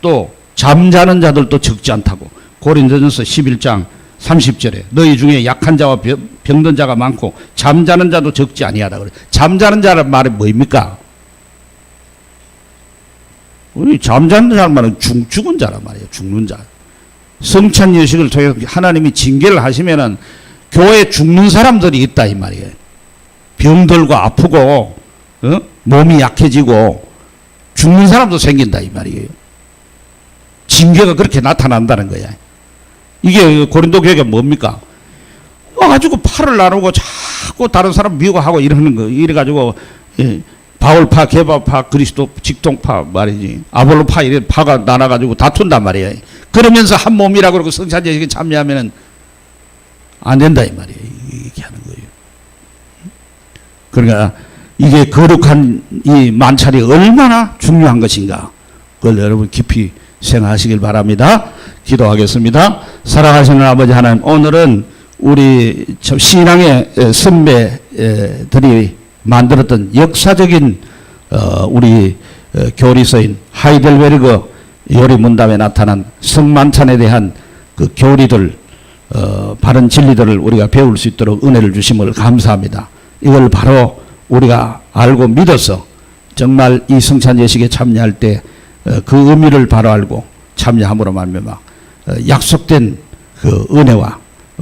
또 잠자는 자들도 적지 않다고. 고린도전서 11장 30절에 너희 중에 약한 자와 병든 자가 많고 잠자는 자도 적지 아니하다 그래. 잠자는 자란 말이 뭐입니까? 우리 잠자는 자란 말은 죽은 자란 말이에요. 죽는 자. 성찬 예식을 통해서 하나님이 징계를 하시면은 교회에 죽는 사람들이 있다 이 말이에요. 병들고 아프고 몸이 약해지고 죽는 사람도 생긴다 이 말이에요. 징계가 그렇게 나타난다는 거야. 이게 고린도 교회가 뭡니까? 와가지고 팔을 나누고 자꾸 다른 사람 미워하고 이러는 거. 이래가지고 바울파, 게바파, 그리스도 직통파 말이지. 아볼로파 이래 파가 나눠가지고 다툰단 말이에요. 그러면서 한 몸이라고 그러고 성찬 예식에 참여하면은 안 된다 이 말이에요. 이렇게 하는 거예요. 그러니까 이게 거룩한 이 만찬이 얼마나 중요한 것인가. 그걸 여러분 깊이 생각하시길 바랍니다. 기도하겠습니다. 사랑하시는 아버지 하나님, 오늘은 우리 신앙의 선배들이 만들었던 역사적인 우리 교리서인 하이델베르그 요리 문답에 나타난 성만찬에 대한 그 교리들 바른 진리들을 우리가 배울 수 있도록 은혜를 주심을 감사합니다. 이걸 바로 우리가 알고 믿어서 정말 이 성찬 예식에 참여할 때 그 의미를 바로 알고 참여함으로 말미암아 약속된 그 은혜와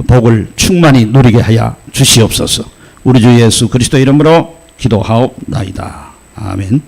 복을 충만히 누리게 하여 주시옵소서. 우리 주 예수 그리스도 이름으로 기도하옵나이다. 아멘.